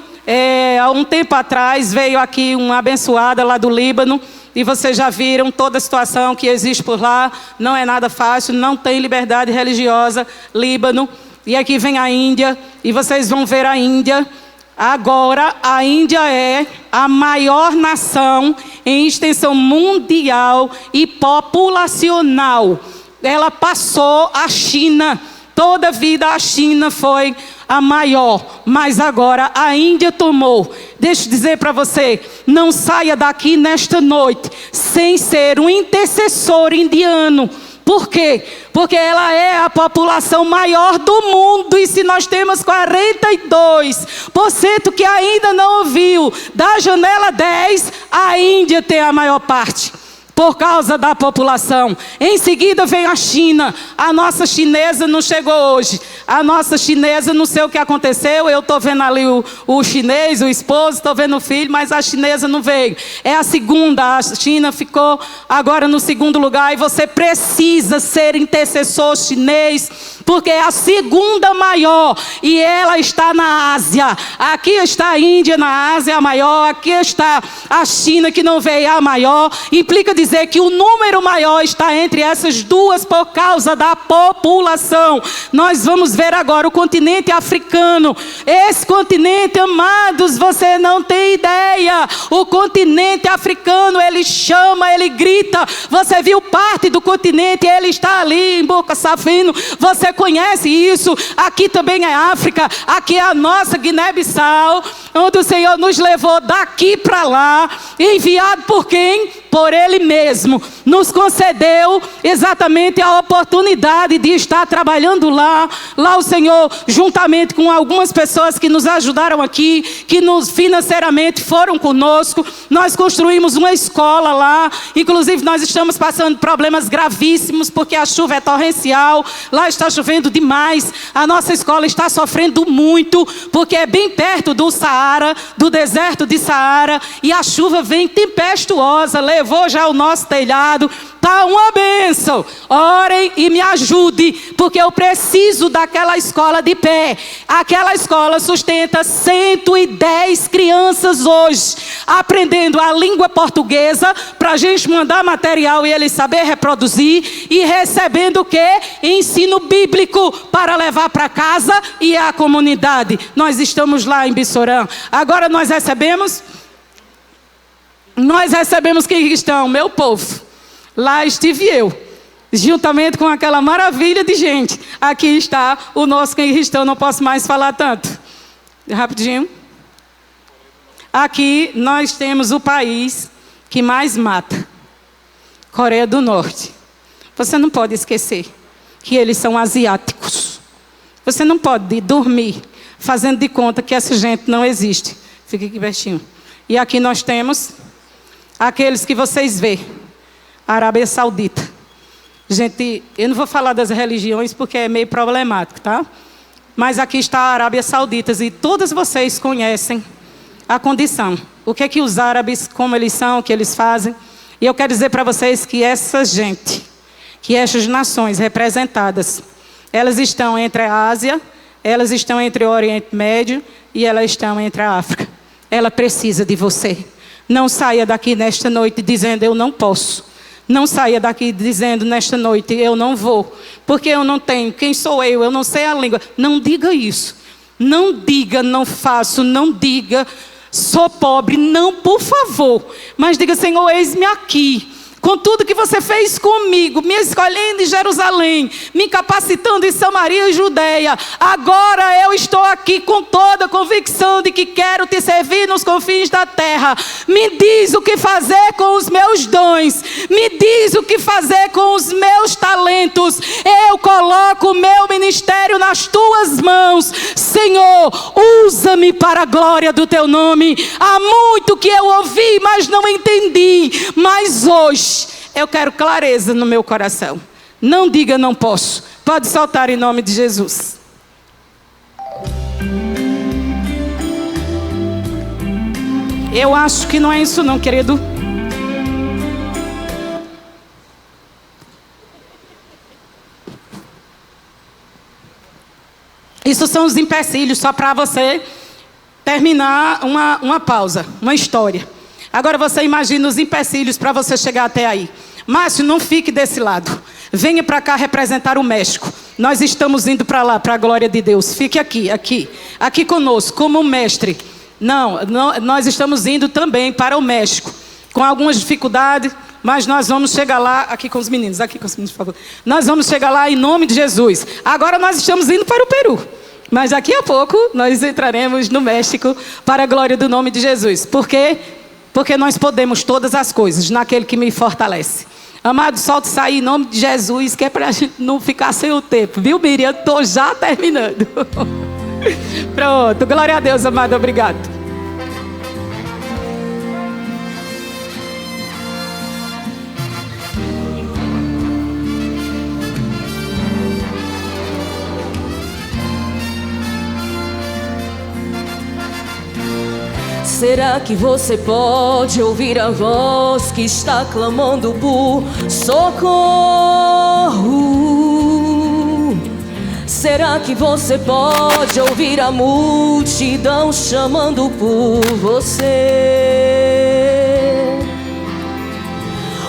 Há um tempo atrás veio aqui uma abençoada lá do Líbano. E vocês já viram toda a situação que existe por lá. Não é nada fácil, não tem liberdade religiosa. Líbano. E aqui vem a Índia. E vocês vão ver a Índia. Agora, a Índia é a maior nação em extensão mundial e populacional. Ela passou a China. Toda a vida a China foi a maior, mas agora a Índia tomou. Deixa eu dizer para você, não saia daqui nesta noite sem ser um intercessor indiano. Por quê? Porque ela é a população maior do mundo. E se nós temos 42% que ainda não ouviu da janela 10, a Índia tem a maior parte. Por causa da população. Em seguida vem a China. A nossa chinesa não chegou hoje. A nossa chinesa, não sei o que aconteceu. Eu estou vendo ali o chinês, o esposo, estou vendo o filho, mas a chinesa não veio. É a segunda. A China ficou agora no segundo lugar. E você precisa ser intercessor chinês, porque é a segunda maior. E ela está na Ásia. Aqui está a Índia na Ásia, a maior. Aqui está a China, que não veio, a maior. Implica dizer dizer que o número maior está entre essas duas por causa da população. Nós vamos ver agora o continente africano. Esse continente, amados, você não tem ideia. O continente africano, ele chama, ele grita. Você viu parte do continente, ele está ali em Boca Safino. Você conhece isso? Aqui também é África. Aqui é a nossa Guiné-Bissau, onde o Senhor nos levou daqui para lá, enviado por quem? Por Ele mesmo. Nos concedeu exatamente a oportunidade de estar trabalhando lá. Lá o Senhor, juntamente com algumas pessoas que nos ajudaram aqui, que nos financeiramente foram conosco, nós construímos uma escola lá. Inclusive nós estamos passando problemas gravíssimos, porque a chuva é torrencial, lá está chovendo demais. A nossa escola está sofrendo muito, porque é bem perto do Saara, do deserto de Saara, e a chuva vem tempestuosa, levou já o nosso telhado. Está uma bênção. Orem e me ajude, porque eu preciso daquela escola de pé. Aquela escola sustenta 110 crianças hoje, aprendendo a língua portuguesa, para a gente mandar material e eles saber reproduzir, e recebendo o quê? Ensino bíblico para levar para casa e a comunidade. Nós estamos lá em Bissorã. Agora nós recebemos quem estão? Meu povo. Lá estive eu, juntamente com aquela maravilha de gente. Aqui está o nosso cristão, não posso mais falar tanto. Rapidinho. Aqui nós temos o país que mais mata, Coreia do Norte. Você não pode esquecer que eles são asiáticos. Você não pode dormir fazendo de conta que essa gente não existe. Fica aqui pertinho. E aqui nós temos aqueles que vocês veem. Arábia Saudita. Gente, eu não vou falar das religiões porque é meio problemático, tá? Mas aqui está a Arábia Saudita e todas vocês conhecem a condição. O que é que os árabes, como eles são, o que eles fazem. E eu quero dizer para vocês que essa gente, que essas nações representadas, elas estão entre a Ásia, elas estão entre o Oriente Médio e elas estão entre a África. Ela precisa de você. Não saia daqui nesta noite dizendo eu não posso. Não saia daqui dizendo nesta noite, eu não vou, porque eu não tenho, quem sou eu não sei a língua. Não diga isso. Não diga, não faço, não diga, sou pobre, não, por favor. Mas diga, Senhor, eis-me aqui. Com tudo que você fez comigo, me escolhendo em Jerusalém, me capacitando em Samaria e Judeia. Agora eu estou aqui com toda a convicção de que quero te servir nos confins da terra. Me diz o que fazer com os meus dons. Me diz o que fazer com os meus talentos. Eu coloco o meu ministério nas tuas mãos. Senhor, usa-me para a glória do teu nome. Há muito que eu ouvi, mas não entendi. Mas hoje eu quero clareza no meu coração. Não diga não posso. Pode soltar em nome de Jesus. Eu acho que não é isso não, querido. Isso são os empecilhos, só para você terminar uma pausa, uma história. Agora você imagina os empecilhos para você chegar até aí. Márcio, não fique desse lado. Venha para cá representar o México. Nós estamos indo para lá, para a glória de Deus. Fique aqui conosco, como mestre. Não, nós estamos indo também para o México. Com algumas dificuldades, mas nós vamos chegar lá, aqui com os meninos, por favor. Nós vamos chegar lá em nome de Jesus. Agora nós estamos indo para o Peru. Mas daqui a pouco nós entraremos no México para a glória do nome de Jesus. Por quê? Porque nós podemos todas as coisas naquele que me fortalece. Amado, solte sair em nome de Jesus, que é para a gente não ficar sem o tempo. Viu, Miriam? Estou já terminando. Pronto, glória a Deus, amado, obrigado. Será que você pode ouvir a voz que está clamando por socorro? Será que você pode ouvir a multidão chamando por você?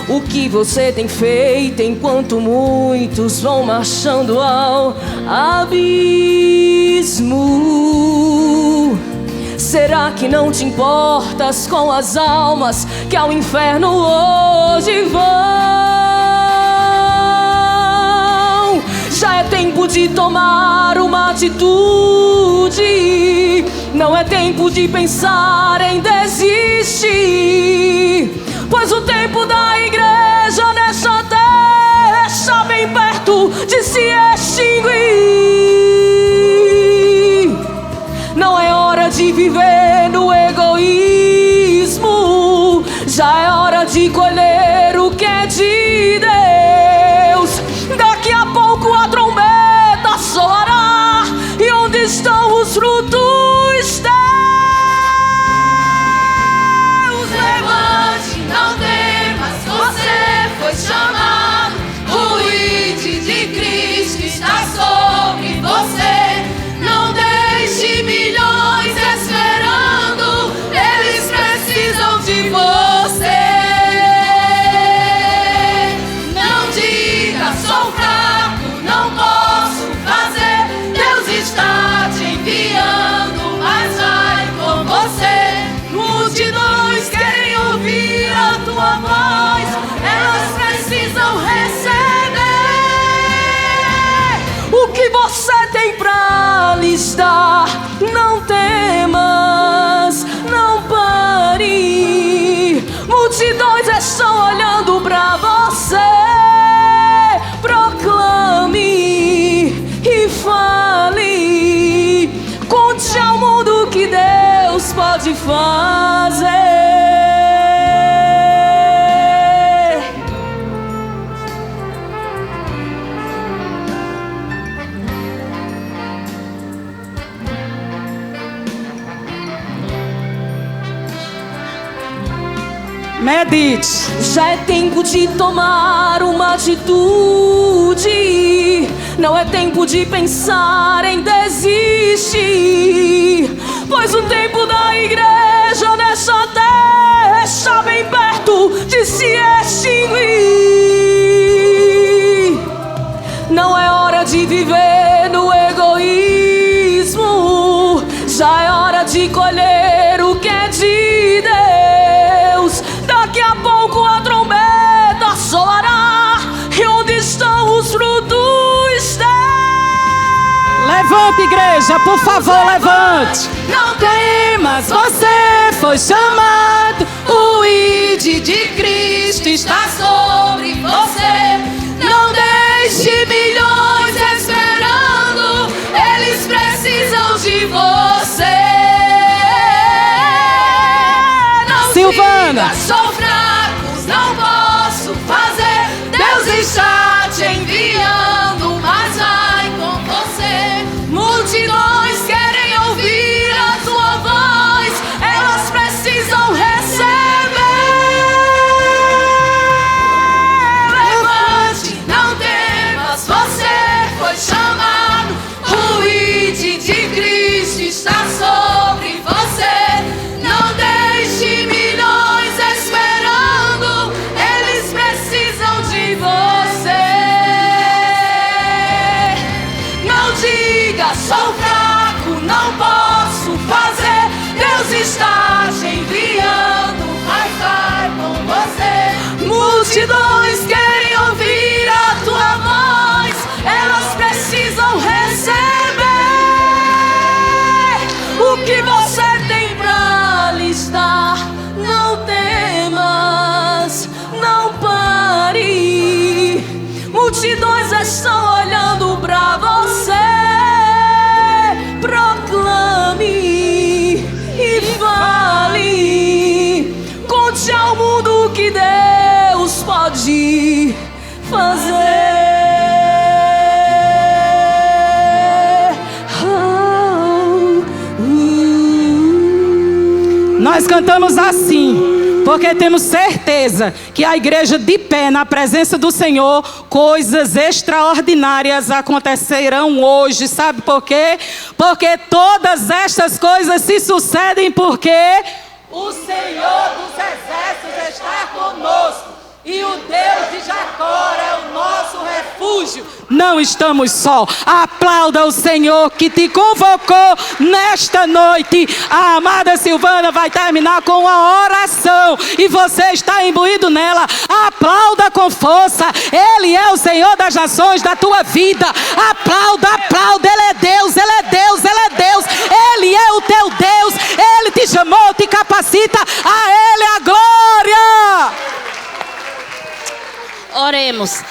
O que você tem feito enquanto muitos vão marchando ao abismo? Será que não te importas com as almas que ao inferno hoje vão? Já é tempo de tomar uma atitude. Não é tempo de pensar em desistir, pois o tempo da igreja nesta terra está bem perto de se extinguir. Não é hora de viver no egoísmo, já é hora de colher o que é de Deus. Daqui a pouco a trombeta soará, e onde estão os frutos teus? Levante, não temas, você foi chamado. O ID de Cristo está sobre você. Não deixe milhões esperando, eles precisam de você. Não diga, sou fraco, não posso fazer. Deus está te enviando, mas vai com você. Multidões querem ouvir a tua voz, elas precisam receber o que você tem pra lhes dar. Não temas, não pare. Multidões estão olhando pra você. Proclame e fale. Conte ao mundo o que Deus pode fazer. Medite. Já é tempo de tomar uma atitude. Não é tempo de pensar em desistir, pois o tempo da igreja nesta terra está bem perto de se extinguir. Não é hora de viver no egoísmo, já é hora de colher o que é de Deus. Daqui a pouco a trombeta soará, e onde estão os frutos teus? Levante, igreja, por favor, levante. Não temas, você foi chamado. O ID de Cristo está sobre você. Não deixe milhões esperando, eles precisam de você. Não Silvana. diga, sou fraco, não posso fazer. Deus está te enviando, mas vai com você. Multidões querem ouvir a tua voz, elas precisam receber. Levante, não temas, você foi chamado. O ID de Cristo está sobre você. Não deixe milhões esperando, eles precisam de você. Não diga, sou fraco, não posso fazer. Deus está te enviando, mas vai com você. Multidões querem ouvir a tua voz, elas precisam receber o que você tem pra lhes dar. Não temas, não pare. Multidões estão olhando pra você. Proclame e fale. Conte ao mundo o que Deus pode fazer. Nós cantamos assim, porque temos certeza que a igreja de pé na presença do Senhor, coisas extraordinárias acontecerão hoje. Sabe por quê? Porque todas estas coisas se sucedem porque o Senhor dos Exércitos está conosco e o Deus não estamos só. Aplauda o Senhor que te convocou nesta noite. A amada Silvana vai terminar com uma oração e você está imbuído nela. Aplauda com força. Ele é o Senhor das nações da tua vida. Aplauda, aplauda. Ele é Deus, Ele é Deus, Ele é Deus. Ele é o teu Deus. Ele te chamou, te capacita. A Ele a glória. Oremos.